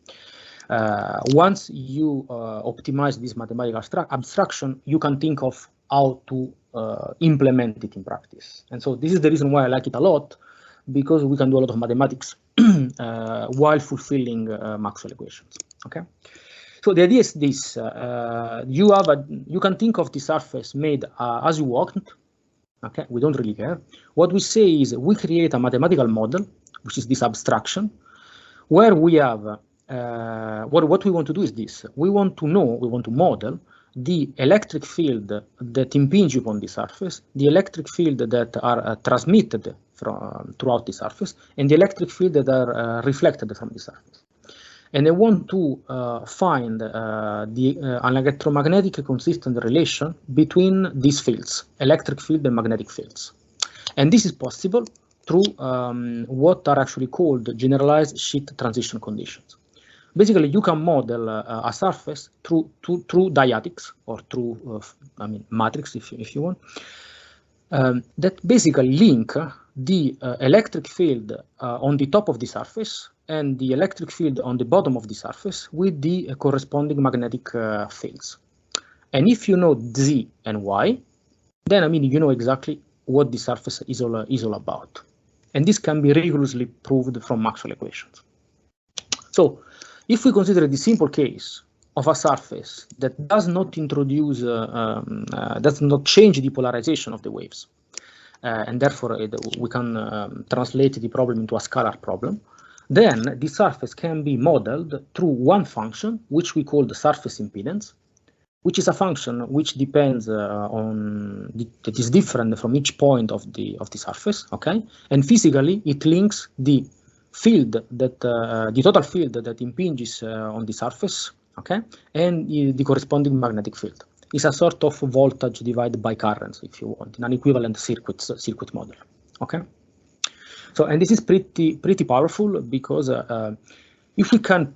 Once you optimize this mathematical abstraction, you can think of how to implement it in practice. And so this is the reason why I like it a lot, because we can do a lot of mathematics while fulfilling Maxwell equations. Okay. So the idea is this: you can think of the surface made as you want. Okay, we don't really care. What we say is we create a mathematical model, which is this abstraction, where we have what we want to do is this: we want to model the electric field that impinge upon the surface, the electric field that are transmitted throughout the surface, and the electric field that are reflected from the surface. And I want to find an electromagnetic consistent relation between these fields, electric field and magnetic fields. And this is possible through what are actually called generalized sheet transition conditions. Basically, you can model a surface through dyadics or through, matrix, if you want, that basically link the electric field on the top of the surface and the electric field on the bottom of the surface with the corresponding magnetic fields. And if you know Z and Y, then you know exactly what the surface is all about. And this can be rigorously proved from Maxwell equations. So if we consider the simple case of a surface that does not introduce, does not change the polarization of the waves, and therefore we can translate the problem into a scalar problem, then the surface can be modeled through one function, which we call the surface impedance, which is a function which depends that is different from each point of the surface, okay? And physically, it links the field that the total field that impinges on the surface, okay, and the corresponding magnetic field. It's a sort of voltage divided by currents, if you want, in an equivalent circuit model, okay? So, and this is pretty powerful because if we can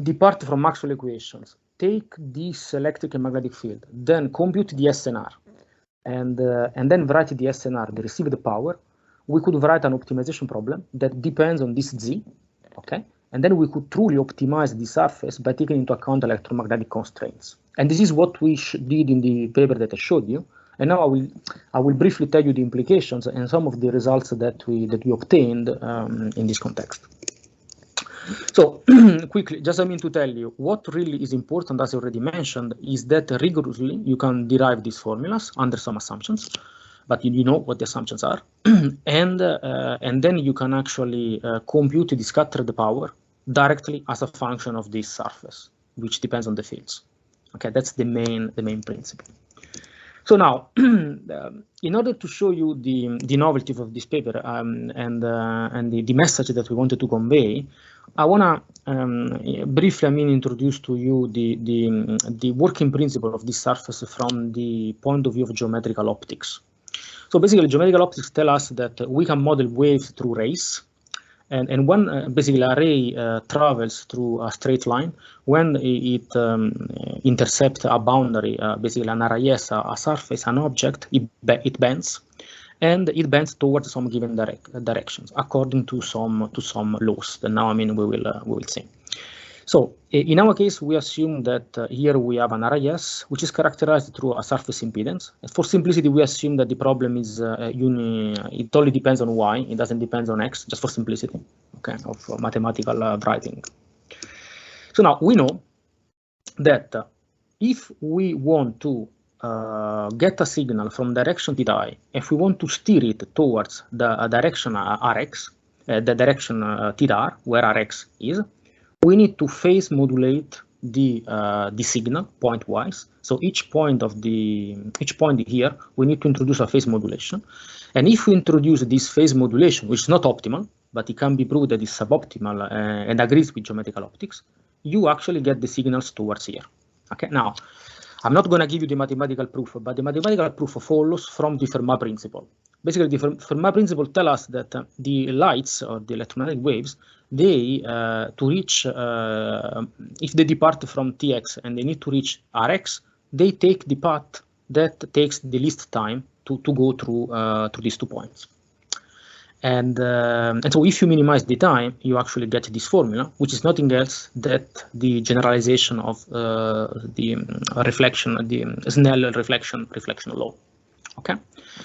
depart from Maxwell equations, take this electric and magnetic field, then compute the SNR, and then write the SNR, the received power, we could write an optimization problem that depends on this Z, okay? And then we could truly optimize the surface by taking into account electromagnetic constraints. And this is what we did in the paper that I showed you. And now I will briefly tell you the implications and some of the results that we obtained in this context. So quickly, just to tell you what really is important, as I already mentioned, is that rigorously you can derive these formulas under some assumptions, but you know what the assumptions are, and then you can actually compute the scattered power directly as a function of this surface, which depends on the fields. Okay, that's the main principle. So now, in order to show you the novelty of this paper and the message that we wanted to convey, I want to briefly introduce to you the working principle of this surface from the point of view of geometrical optics. So basically, geometrical optics tell us that we can model waves through rays. And when basically a ray travels through a straight line, when it intercepts a boundary, basically an RIS, a surface, an object, it bends, and it bends towards some given directions according to some laws that now we will see. So in our case, we assume that here we have an RIS, which is characterized through a surface impedance. For simplicity, we assume that the problem is it only depends on Y, it doesn't depend on X, just for simplicity, okay, of mathematical writing. So now we know that if we want to get a signal from direction theta, if we want to steer it towards the direction Rx, the direction theta, where Rx is, we need to phase modulate the signal pointwise. So each point here, we need to introduce a phase modulation. And if we introduce this phase modulation, which is not optimal, but it can be proved that it's suboptimal and agrees with geometrical optics, you actually get the signals towards here. Okay, now I'm not going to give you the mathematical proof, but the mathematical proof follows from the Fermat principle. Basically, the Fermat principle tells us that the lights or the electromagnetic waves, they to reach, if they depart from Tx and they need to reach Rx, they take the path that takes the least time to go through these 2 points. And so if you minimize the time, you actually get this formula, which is nothing else that the generalization of the reflection, the Snell reflection law. Okay,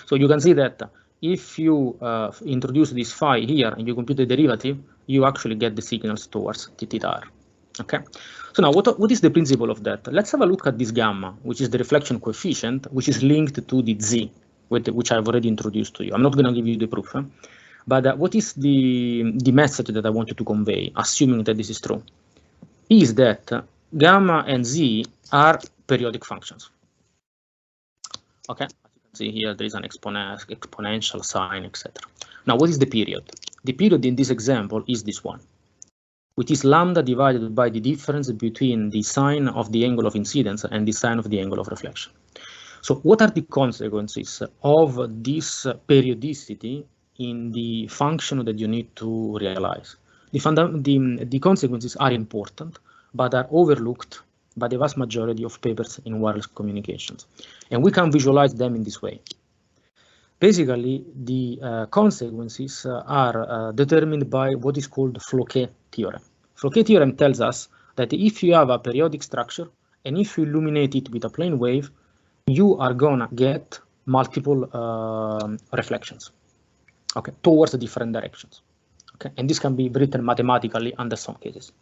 so you can see that if you introduce this phi here and you compute the derivative, you actually get the signals towards the theta. Okay, so now what is the principle of that? Let's have a look at this gamma, which is the reflection coefficient, which is linked to the z, which I've already introduced to you. I'm not going to give you the proof, but what is the message that I wanted to convey, assuming that this is true, is that gamma and z are periodic functions. Okay, as you can see here, there is an exponential sign, etc. Now, what is the period? The period in this example is this one, which is lambda divided by the difference between the sine of the angle of incidence and the sine of the angle of reflection. So what are the consequences of this periodicity in the function that you need to realize? The consequences are important, but are overlooked by the vast majority of papers in wireless communications. And we can visualize them in this way. Basically, the consequences are determined by what is called the Floquet theorem. Floquet theorem tells us that if you have a periodic structure and if you illuminate it with a plane wave, you are gonna get multiple reflections, okay, towards different directions. Okay, and this can be written mathematically under some cases.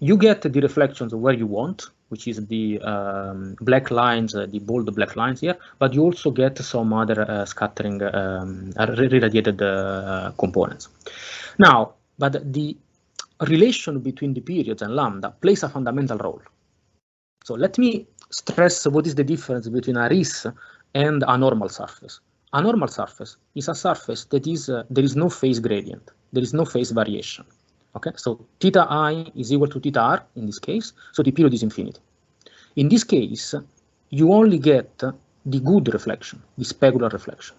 You get the reflections where you want, which is the black lines, the bold black lines here, but you also get some other scattering irradiated components. Now, but the relation between the periods and lambda plays a fundamental role. So let me stress what is the difference between a RIS and a normal surface. A normal surface is a surface that is there is no phase gradient, there is no phase variation. Okay, so theta I is equal to theta R in this case, so the period is infinity. In this case, you only get the good reflection, the specular reflection.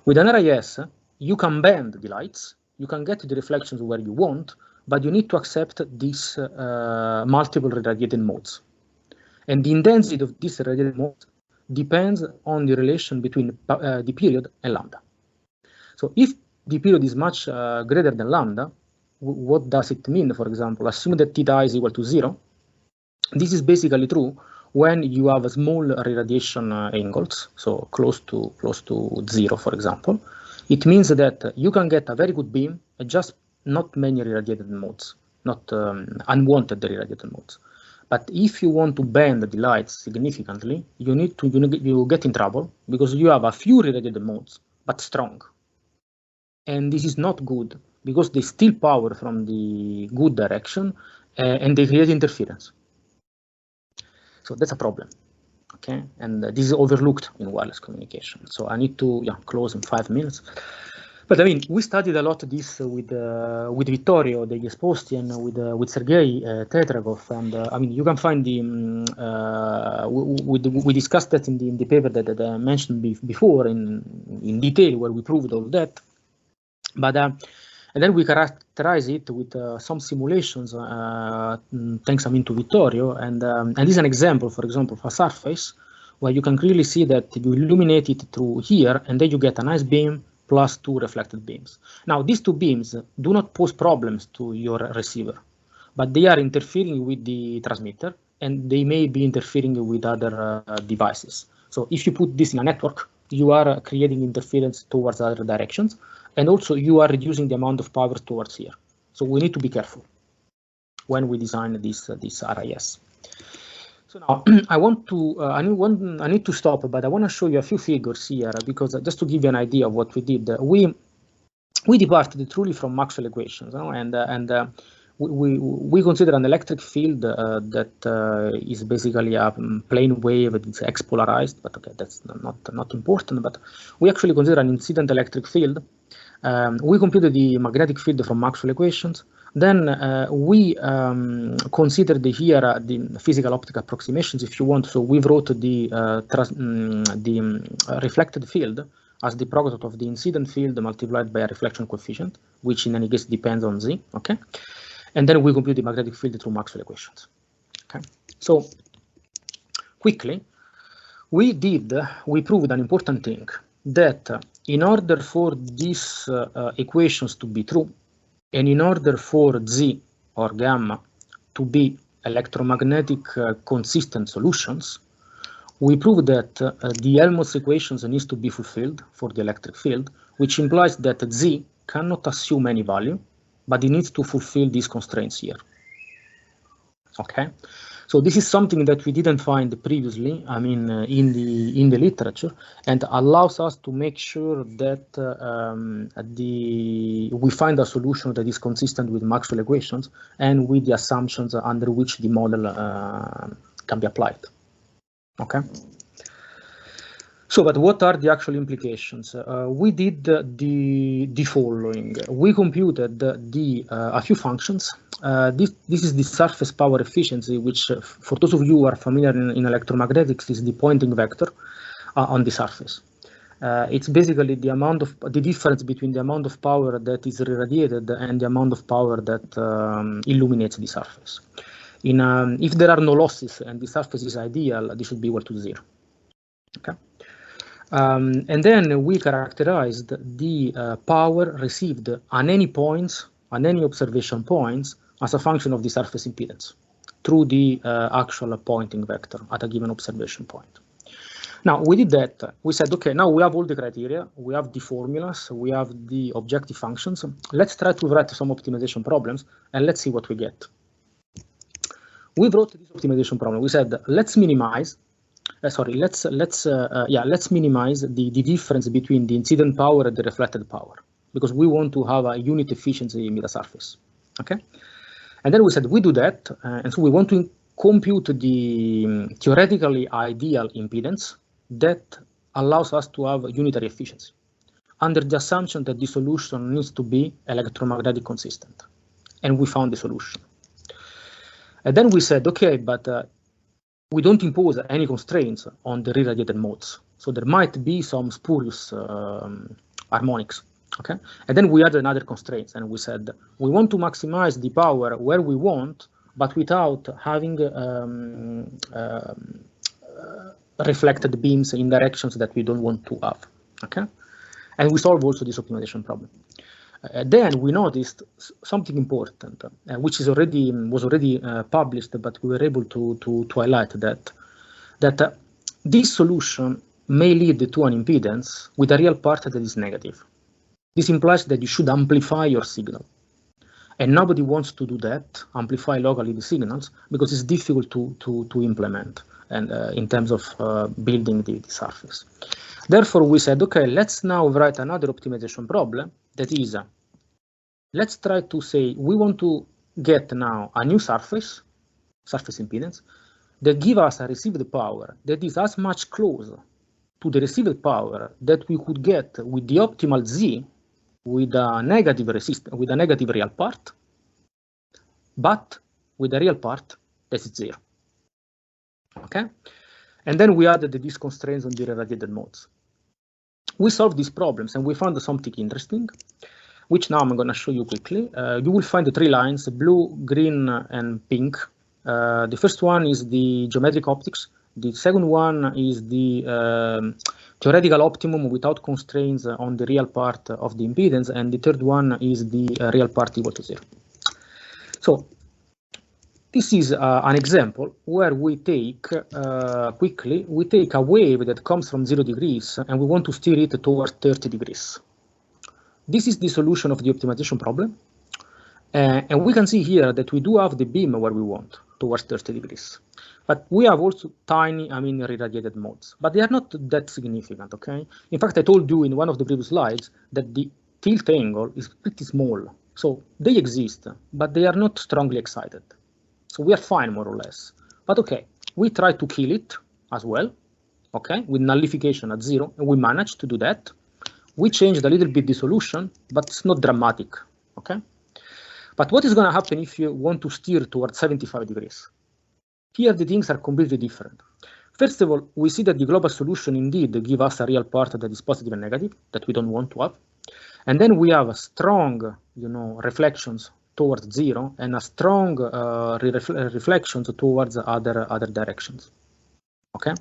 With an RIS, you can bend the lights, you can get the reflections where you want, but you need to accept these multiple radiated modes. And the intensity of this radiated mode depends on the relation between the period and lambda. So if the period is much greater than lambda, what does it mean? For example, assume that theta is equal to 0. This is basically true when you have a small radiation angles, so close to 0, for example. It means that you can get a very good beam and just not many irradiated modes, not unwanted irradiated modes. But if you want to bend the lights significantly, you get in trouble because you have a few irradiated modes, but strong. And this is not good because they steal power from the good direction and they create interference. So that's a problem, okay? And this is overlooked in wireless communication. So I need to close in 5 minutes. But I mean, we studied a lot this with Vittorio degli Esposti and with Sergei Tetragov, and I mean, you can find the we discussed that in the paper that I mentioned before in detail, where we proved all that. But and then we characterize it with some simulations, thanks to Vittorio, and this is an example, for example, of a surface where you can clearly see that you illuminate it through here, and then you get a nice beam plus 2 reflected beams. Now, these 2 beams do not pose problems to your receiver, but they are interfering with the transmitter, and they may be interfering with other devices. So if you put this in a network, you are creating interference towards other directions, and also you are reducing the amount of power towards here. So we need to be careful when we design this RIS. So now I need to stop, but I want to show you a few figures here because just to give you an idea of what we did. We departed truly from Maxwell equations, and we consider an electric field that is basically a plane wave. It's expolarized, but okay, that's not important. But we actually consider an incident electric field. We computed the magnetic field from Maxwell equations. Then we considered here the physical optical approximations, if you want. So we wrote the reflected field as the product of the incident field multiplied by a reflection coefficient, which in any case depends on z. Okay, and then we compute the magnetic field through Maxwell equations. Okay, so quickly we proved an important thing, that in order for these equations to be true, and in order for Z or gamma to be electromagnetic consistent solutions, we proved that the Helmholtz equations needs to be fulfilled for the electric field, which implies that Z cannot assume any value, but it needs to fulfill these constraints here. Okay, so this is something that we didn't find previously, I mean, in the literature, and allows us to make sure that we find a solution that is consistent with Maxwell equations and with the assumptions under which the model can be applied. Okay. So, but what are the actual implications? We did the following. We computed a few functions. This is the surface power efficiency, which for those of you who are familiar in electromagnetics is the Poynting vector on the surface. It's basically the difference between the amount of power that is irradiated and the amount of power that illuminates the surface. If there are no losses and the surface is ideal, this should be equal to 0. Okay. And then we characterized the power received on any points, on any observation points, as a function of the surface impedance through the actual Poynting vector at a given observation point. Now, we did that. We said, okay, now we have all the criteria, we have the formulas, we have the objective functions. Let's try to write some optimization problems, and let's see what we get. We wrote this optimization problem. We said, let's minimize. Let's minimize the difference between the incident power and the reflected power, because we want to have a unit efficiency in the surface. Okay, and then we said we do that, and so we want to compute the theoretically ideal impedance that allows us to have unitary efficiency, under the assumption that the solution needs to be electromagnetic consistent, and we found the solution. And then we said, okay, but we don't impose any constraints on the re-radiated modes. So there might be some spurious harmonics, okay? And then we added another constraint, and we said, we want to maximize the power where we want, but without having reflected beams in directions that we don't want to have, okay? And we solve also this optimization problem. Then we noticed something important, which was already published, but we were able to highlight that this solution may lead to an impedance with a real part that is negative. This implies that you should amplify your signal, and nobody wants to do that, amplify locally the signals, because it's difficult to implement and in terms of building the surface. Therefore, we said, okay, let's now write another optimization problem that is, let's try to say we want to get now a new surface impedance that give us a received power that is as much closer to the received power that we could get with the optimal Z with a negative resistance, with a negative real part, but with a real part that is 0. Okay, and then we added these constraints on the irradiated modes. We solved these problems and we found something interesting, which now I'm going to show you quickly. You will find the 3 lines, blue, green, and pink. The first one is the geometric optics. The second one is the theoretical optimum without constraints on the real part of the impedance. And the third one is the real part equal to 0. So this is an example where we take, we take a wave that comes from 0 degrees and we want to steer it towards 30 degrees. This is the solution of the optimization problem. And we can see here that we do have the beam where we want, towards 30 degrees. But we have also tiny, irradiated modes, but they are not that significant, okay? In fact, I told you in one of the previous slides that the tilt angle is pretty small. So they exist, but they are not strongly excited. So we are fine, more or less. But okay, we try to kill it as well, okay, with nullification at 0, and we managed to do that. We changed a little bit the solution, but it's not dramatic, okay? But what is going to happen if you want to steer towards 75 degrees? Here, the things are completely different. First of all, we see that the global solution indeed gives us a real part that is positive and negative, that we don't want to have. And then we have a strong, reflections towards 0 and a strong reflections towards other directions, okay?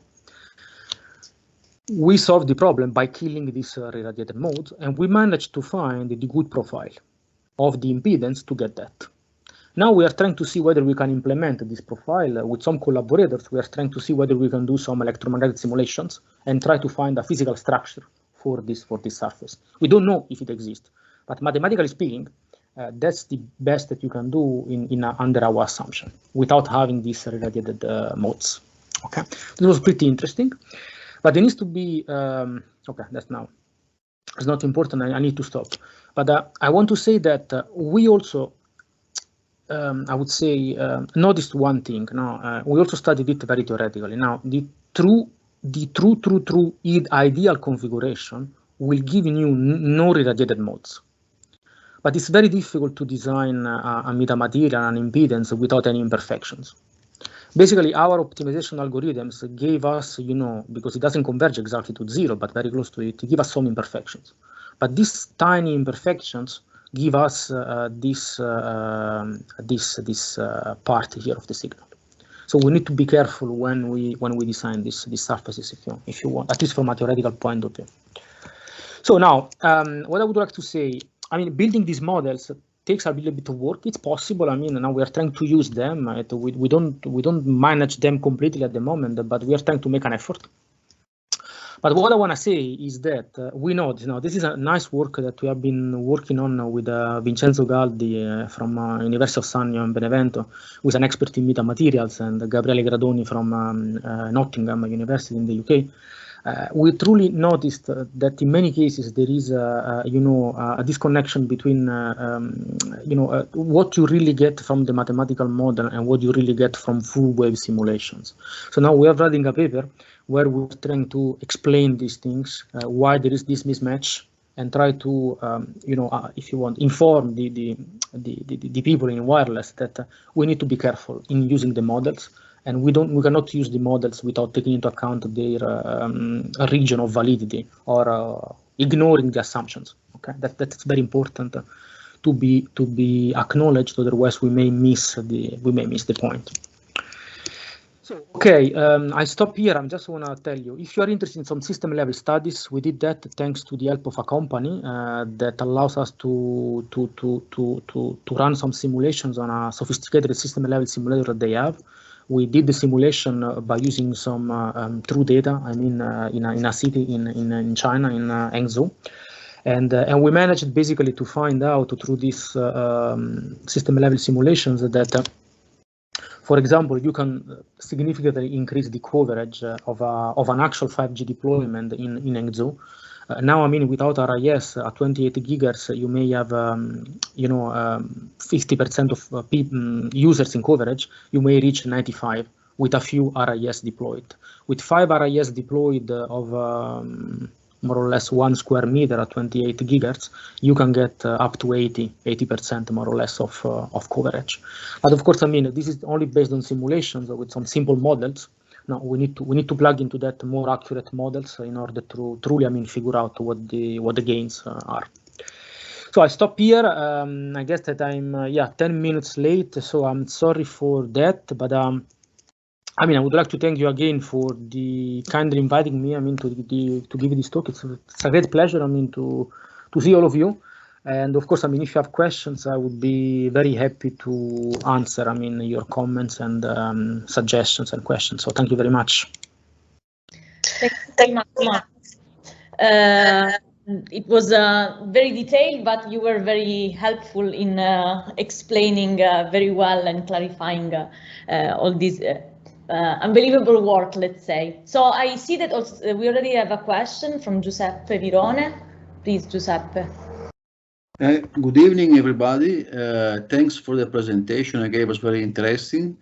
We solved the problem by killing these irradiated modes, and we managed to find the good profile of the impedance to get that. Now we are trying to see whether we can implement this profile with some collaborators. We are trying to see whether we can do some electromagnetic simulations and try to find a physical structure for this surface. We don't know if it exists, but mathematically speaking, that's the best that you can do under our assumption without having these irradiated modes. Okay, this was pretty interesting, but there needs to be okay. That's now. It's not important. I need to stop. But I want to say that we also, I would say, noticed one thing. Now we also studied it very theoretically. Now the true ideal configuration will give you no irradiated modes. But it's very difficult to design a metamaterial and an impedance without any imperfections. Basically, our optimization algorithms gave us, because it doesn't converge exactly to 0, but very close to it, to give us some imperfections. But these tiny imperfections give us this part here of the signal. So we need to be careful when we design these surfaces, if you want, at least from a theoretical point of view. So now, what I would like to say, building these models takes a little bit of work. It's possible. Now we are trying to use them. We don't manage them completely at the moment, but we are trying to make an effort. But what I want to say is that we know this is a nice work that we have been working on with Vincenzo Galdi from University of Sannio in Benevento, who is an expert in metamaterials, and Gabriele Gradoni from Nottingham University in the UK. We truly noticed that in many cases there is a disconnection between what you really get from the mathematical model and what you really get from full wave simulations. So now we are writing a paper where we're trying to explain these things, why there is this mismatch, and try to if you want, inform the people in wireless that we need to be careful in using the models. And we cannot use the models without taking into account their region of validity or ignoring the assumptions. Okay, that's very important to be acknowledged. Otherwise, we may miss the point. So okay, I stop here. I just want to tell you, if you are interested in some system level studies, we did that thanks to the help of a company that allows us to run some simulations on a sophisticated system level simulator that they have. We did the simulation by using some true data. In a city in China, in Hangzhou, and we managed basically to find out through these system level simulations that, for example, you can significantly increase the coverage of an actual 5G deployment in Hangzhou. Now, without RIS at 28 gigahertz, you may have, 50% of users in coverage. You may reach 95 with a few RIS deployed. With 5 RIS deployed of more or less 1 square meter at 28 gigahertz, you can get up to 80% more or less of coverage. But of course, this is only based on simulations with some simple models. Now we need to plug into that more accurate models in order to truly figure out what the gains are. So I stop here. I guess that I'm 10 minutes late, so I'm sorry for that. But I would like to thank you again for the kindly inviting me. To give this talk. It's a great pleasure. To see all of you. And of course, if you have questions, I would be very happy to answer, your comments and suggestions and questions. So thank you very much. Thank you very much. It was very detailed, but you were very helpful in explaining very well and clarifying all this unbelievable work, let's say. So I see that also, we already have a question from Giuseppe Virone. Please, Giuseppe. Good evening, everybody. Thanks for the presentation. Again, it was very interesting.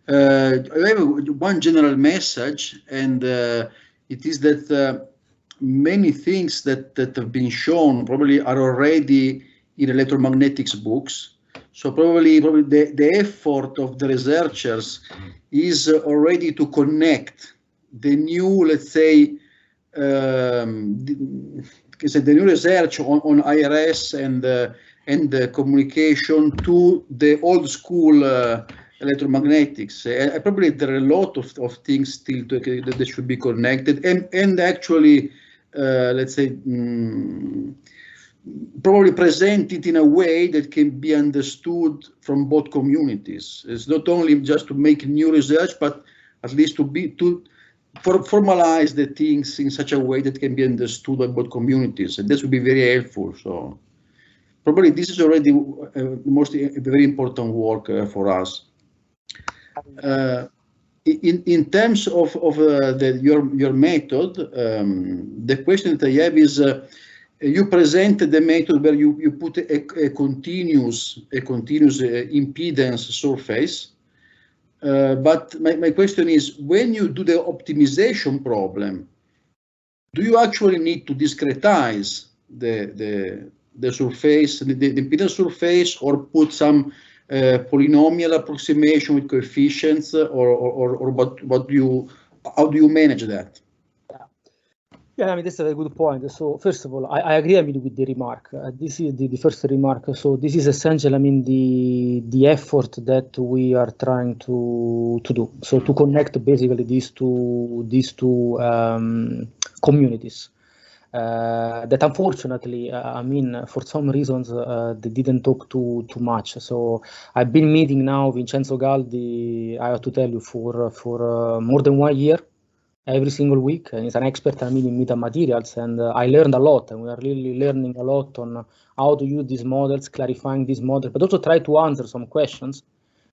I have one general message, and it is that many things that have been shown probably are already in electromagnetics books. So probably the effort of the researchers is already to connect the new, let's say, the new research on IRS and the communication to the old school electromagnetics. Probably there are a lot of things still that should be connected, and actually, let's say, probably presented in a way that can be understood from both communities. It's not only just to make new research, but at least to formalize the things in such a way that can be understood by both communities, and this would be very helpful. So probably this is already very important work for us. In terms of your method, the question that I have is, you presented the method where you put a continuous impedance surface. But my question is, when you do the optimization problem, do you actually need to discretize the surface, the impedance surface, or put some polynomial approximation with coefficients, or how do you manage that? Yeah, I mean, that's a very good point. So first of all, I agree, I mean, with the remark. This is the first remark. So this is essential, I mean, the effort that we are trying to do. So to connect basically these two communities. That unfortunately, I mean, for some reasons, they didn't talk too much. So I've been meeting now Vincenzo Galdi, I have to tell you, for more than 1 year, every single week, and he's an expert, I mean, in metamaterials, and I learned a lot, and we are really learning a lot on how to use these models, clarifying these models, but also try to answer some questions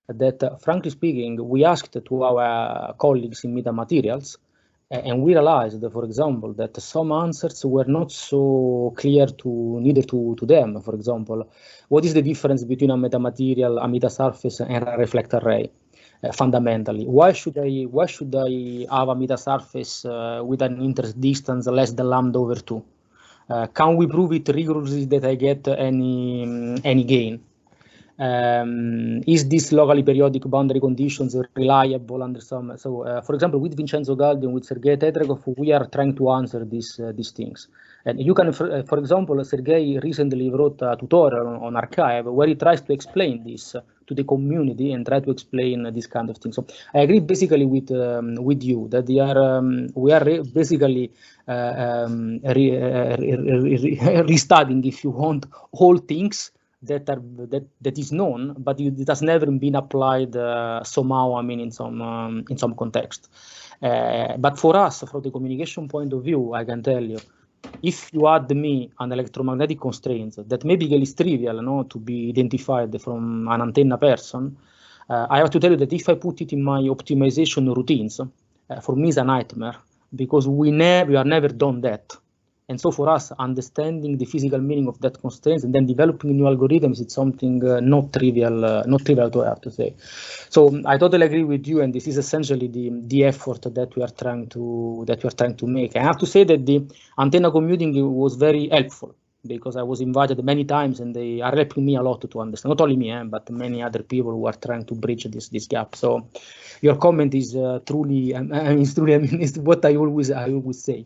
that, frankly speaking, we asked to our colleagues in metamaterials. And we realized that, for example, that some answers were not so clear neither to them. For example, what is the difference between a metamaterial, a metasurface, and a reflector array? Fundamentally, why should I have a metasurface with an interdistance less than λ/2? Can we prove it rigorously that I get any gain? Is this locally periodic boundary conditions reliable under some? So, for example, with Vincenzo Galdi and with Sergei Tetrakov, we are trying to answer these things. And you can, for example, Sergei recently wrote a tutorial on Archive where he tries to explain this to the community and try to explain this kind of thing. So I agree basically with you that we are basically restudying, if you want, all things that is known, but it has never been applied somehow, I mean, in some context. But for us, from the communication point of view, I can tell you, if you add me an electromagnetic constraint that maybe is trivial, no, to be identified from an antenna person, I have to tell you that if I put it in my optimization routines, for me it's a nightmare, because we are never done that. And so for us, understanding the physical meaning of that constraint and then developing new algorithms, it's something not trivial to have to say. So I totally agree with you, and this is essentially the effort that we are trying to make. I have to say that the antenna commuting was very helpful, because I was invited many times, and they are helping me a lot to understand. Not only me, but many other people who are trying to bridge this gap. So your comment is truly, it's what I always say.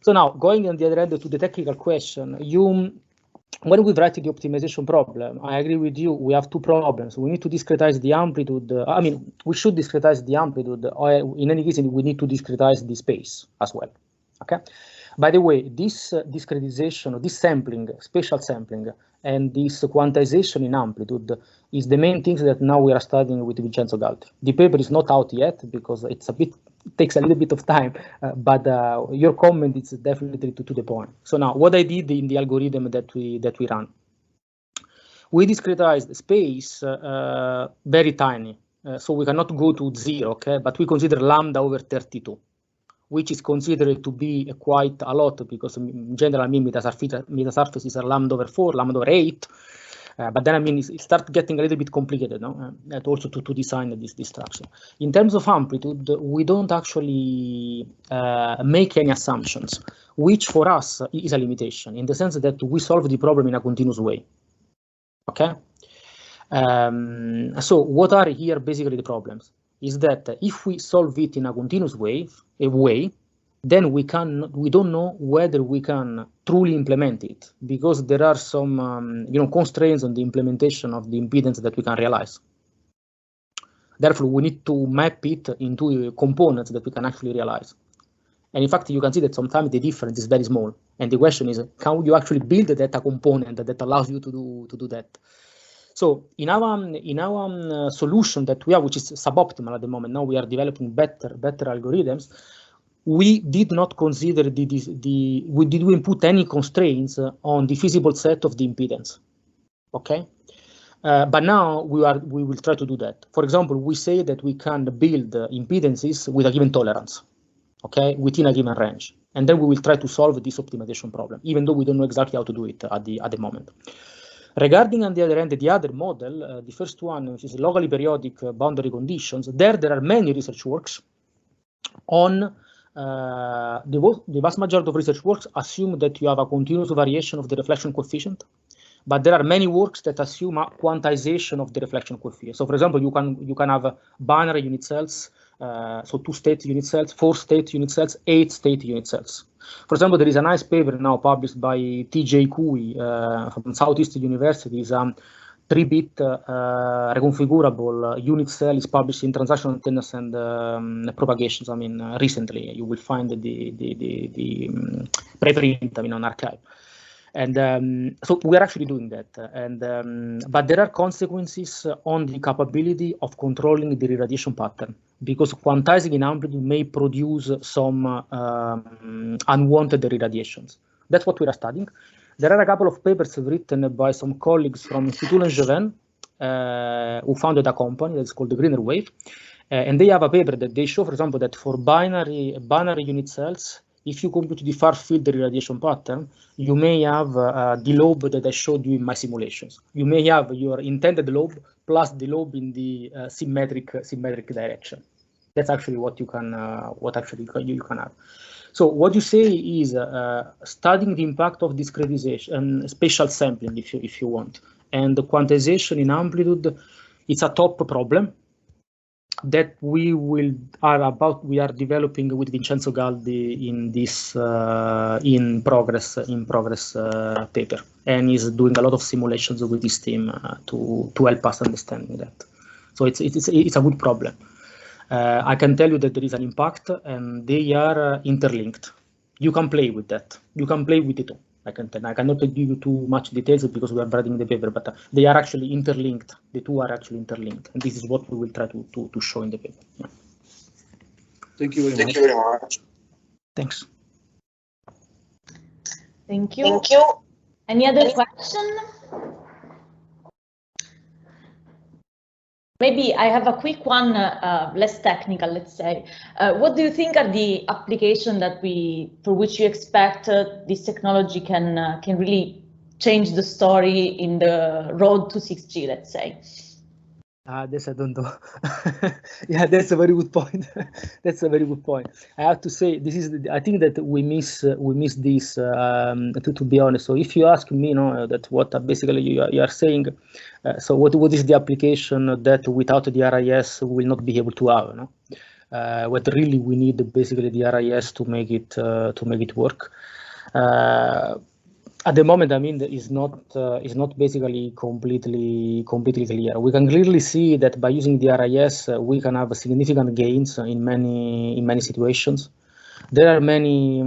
So now, going on the other end to the technical question, when we write the optimization problem, I agree with you, we have two problems. We need to discretize the amplitude. I mean, we should discretize the amplitude, or in any case, we need to discretize the space as well, okay? By the way, this discretization, this sampling, spatial sampling, and this quantization in amplitude is the main things that now we are studying with Vincenzo Galdi. The paper is not out yet because it takes a little bit of time, but your comment is definitely to the point. So now, what I did in the algorithm that we ran, we discretized space very tiny, so we cannot go to 0, okay? But we consider λ/32. Which is considered to be quite a lot, because in general, I mean, metasurfaces are λ/4, λ/8, but then I mean, it starts getting a little bit complicated, no? Also to design this structure. In terms of amplitude, we don't actually make any assumptions, which for us is a limitation, in the sense that we solve the problem in a continuous way, okay? So what are here basically the problems? Is that if we solve it in a continuous way, then we don't know whether we can truly implement it, because there are some constraints on the implementation of the impedance that we can realize. Therefore, we need to map it into components that we can actually realize. And in fact, you can see that sometimes the difference is very small. And the question is, can you actually build a data component that allows you to do that? So in our solution that we have, which is suboptimal at the moment, now we are developing better algorithms. We did not consider we didn't put any constraints on the feasible set of the impedance. Okay. But now we will try to do that. For example, we say that we can build impedances with a given tolerance, okay, within a given range, and then we will try to solve this optimization problem, even though we don't know exactly how to do it at the moment. Regarding, on the other hand, the other model, the first one, which is locally periodic boundary conditions, there are many research works on the vast majority of research works assume that you have a continuous variation of the reflection coefficient. But there are many works that assume a quantization of the reflection coefficient. So, for example, you can have binary unit cells, so 2-state unit cells, 4-state unit cells, 8-state unit cells. For example, there is a nice paper now published by T.J. Cui from Southeastern University. Is 3-bit reconfigurable unit cell is published in Transactional Antennas and Propagations. I mean, recently you will find the preprint, I mean, on arXiv. And so we are actually doing that, but there are consequences on the capability of controlling the irradiation pattern, because quantizing in amplitude may produce some unwanted irradiations. That's what we are studying. There are a couple of papers written by some colleagues from Institut Langevin, who founded a company that's called the Greener Wave, and they have a paper that they show, for example, that for binary unit cells, if you compute the far field irradiation pattern, you may have the lobe that I showed you in my simulations. You may have your intended lobe plus the lobe in the symmetric direction. That's actually what you can you can have. So what you say is studying the impact of discretization, spatial sampling, if you want, and the quantization in amplitude. It's a top problem that we are developing with Vincenzo Galdi in this in progress paper, and is doing a lot of simulations with this team to help us understanding that. So it's a good problem. I can tell you that there is an impact, and they are interlinked. You can play with that. You can play with it. I cannot give you too much details because we are writing the paper, but they are actually interlinked. The two are actually interlinked, and this is what we will try to show in the paper. Yeah. Thank you very much. Thank you very much. Thanks. Thank you. Thank you. Any other question? Maybe I have a quick one, less technical, let's say. What do you think are the applications for which you expect this technology can really change the story in the road to 6G, let's say? This I don't know. Yeah, that's a very good point. That's a very good point. I have to say, this is. I think that we miss this. To be honest, so if you ask me, that what basically you are saying. So what is the application that without the RIS we will not be able to have? What really we need basically the RIS to make it work. At the moment, I mean, is not basically completely clear. We can clearly see that by using the RIS, we can have significant gains in many situations. There are many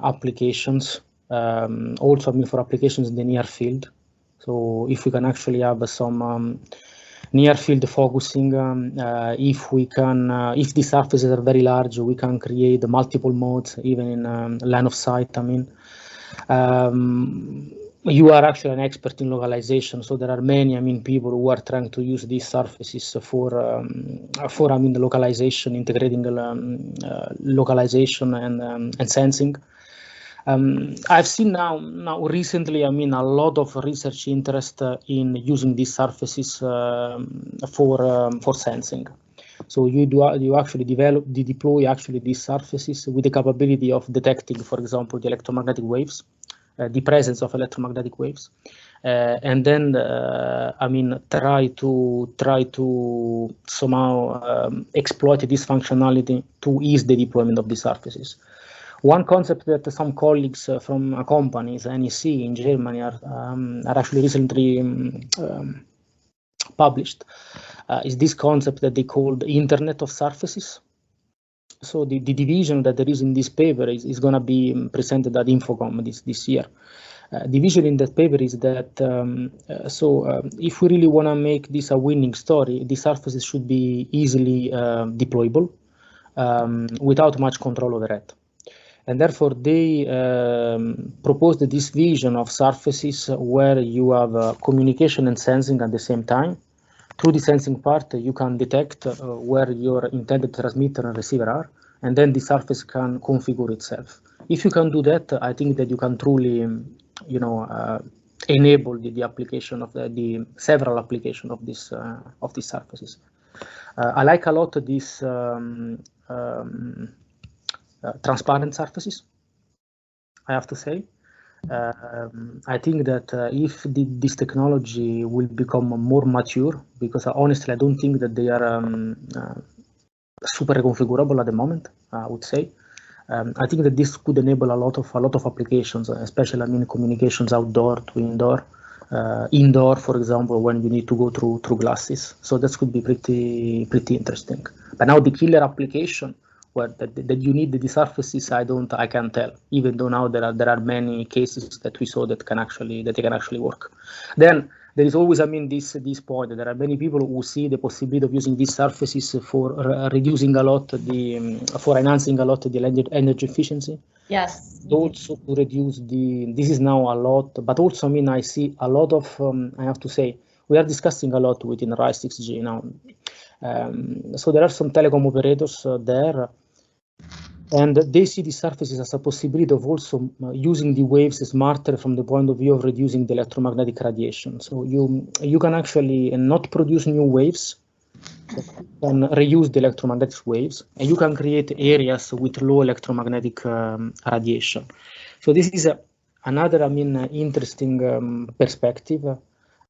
applications, also I mean, for applications in the near field. So if we can actually have some near field focusing, if the surfaces are very large, we can create multiple modes even in line of sight. I mean. You are actually an expert in localization, so there are many, I mean, people who are trying to use these surfaces for I mean, the localization, integrating localization and sensing. I've seen now recently, I mean, a lot of research interest in using these surfaces for sensing. So you actually deploy actually these surfaces with the capability of detecting, for example, the electromagnetic waves, the presence of electromagnetic waves, and then I mean try to somehow exploit this functionality to ease the deployment of the surfaces. One concept that some colleagues from companies, NEC in Germany, are actually recently published is this concept that they call the Internet of Surfaces. So the division that there is in this paper is going to be presented at Infocom this year. The vision in that paper is that if we really want to make this a winning story, the surfaces should be easily deployable without much control over it. And therefore, they proposed this vision of surfaces where you have communication and sensing at the same time. Through the sensing part, you can detect where your intended transmitter and receiver are, and then the surface can configure itself. If you can do that, I think that you can truly, enable the application of the several applications of these surfaces. I like a lot this transparent surfaces, I have to say. I think that if this technology will become more mature, because honestly, I don't think that they are super reconfigurable at the moment, I would say. I think that this could enable a lot of applications, especially, I mean, communications outdoor to indoor, indoor, for example, when you need to go through glasses. So this could be pretty interesting. But now the killer application where that you need the surfaces, I can't tell. Even though now there are many cases that we saw that they can actually work. Then there is always, I mean, this point. There are many people who see the possibility of using these surfaces for reducing a lot for enhancing a lot the energy efficiency. Yes. Also to reduce this is now a lot, but also, I mean, I see a lot of, I have to say, we are discussing a lot within RIS 6G now. So there are some telecom operators there, and they see the surfaces as a possibility of also using the waves smarter from the point of view of reducing the electromagnetic radiation. So you can actually not produce new waves, but you can reuse the electromagnetic waves, and you can create areas with low electromagnetic radiation. So this is another, I mean, interesting perspective,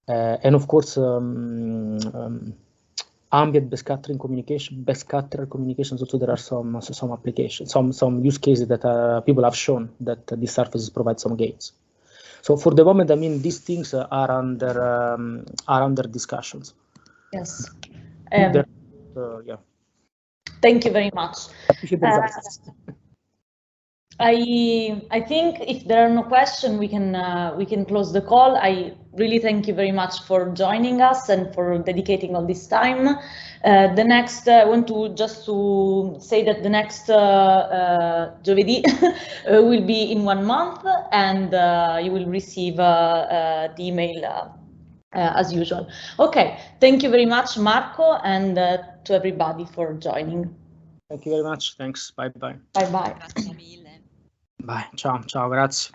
and of course, ambient backscatter communications. Also, there are some applications, some use cases that people have shown that these surfaces provide some gains. So for the moment, I mean, these things are under discussions. Yes. Yeah. Thank you very much. I think if there are no questions, we can close the call. I really thank you very much for joining us and for dedicating all this time. The next, I want to just to say that the next giovedì will be in 1 month, and you will receive the email as usual. Okay, thank you very much, Marco, and to everybody for joining. Thank you very much. Thanks. Bye bye. Bye bye. Grazie mille. Bye. Ciao, grazie.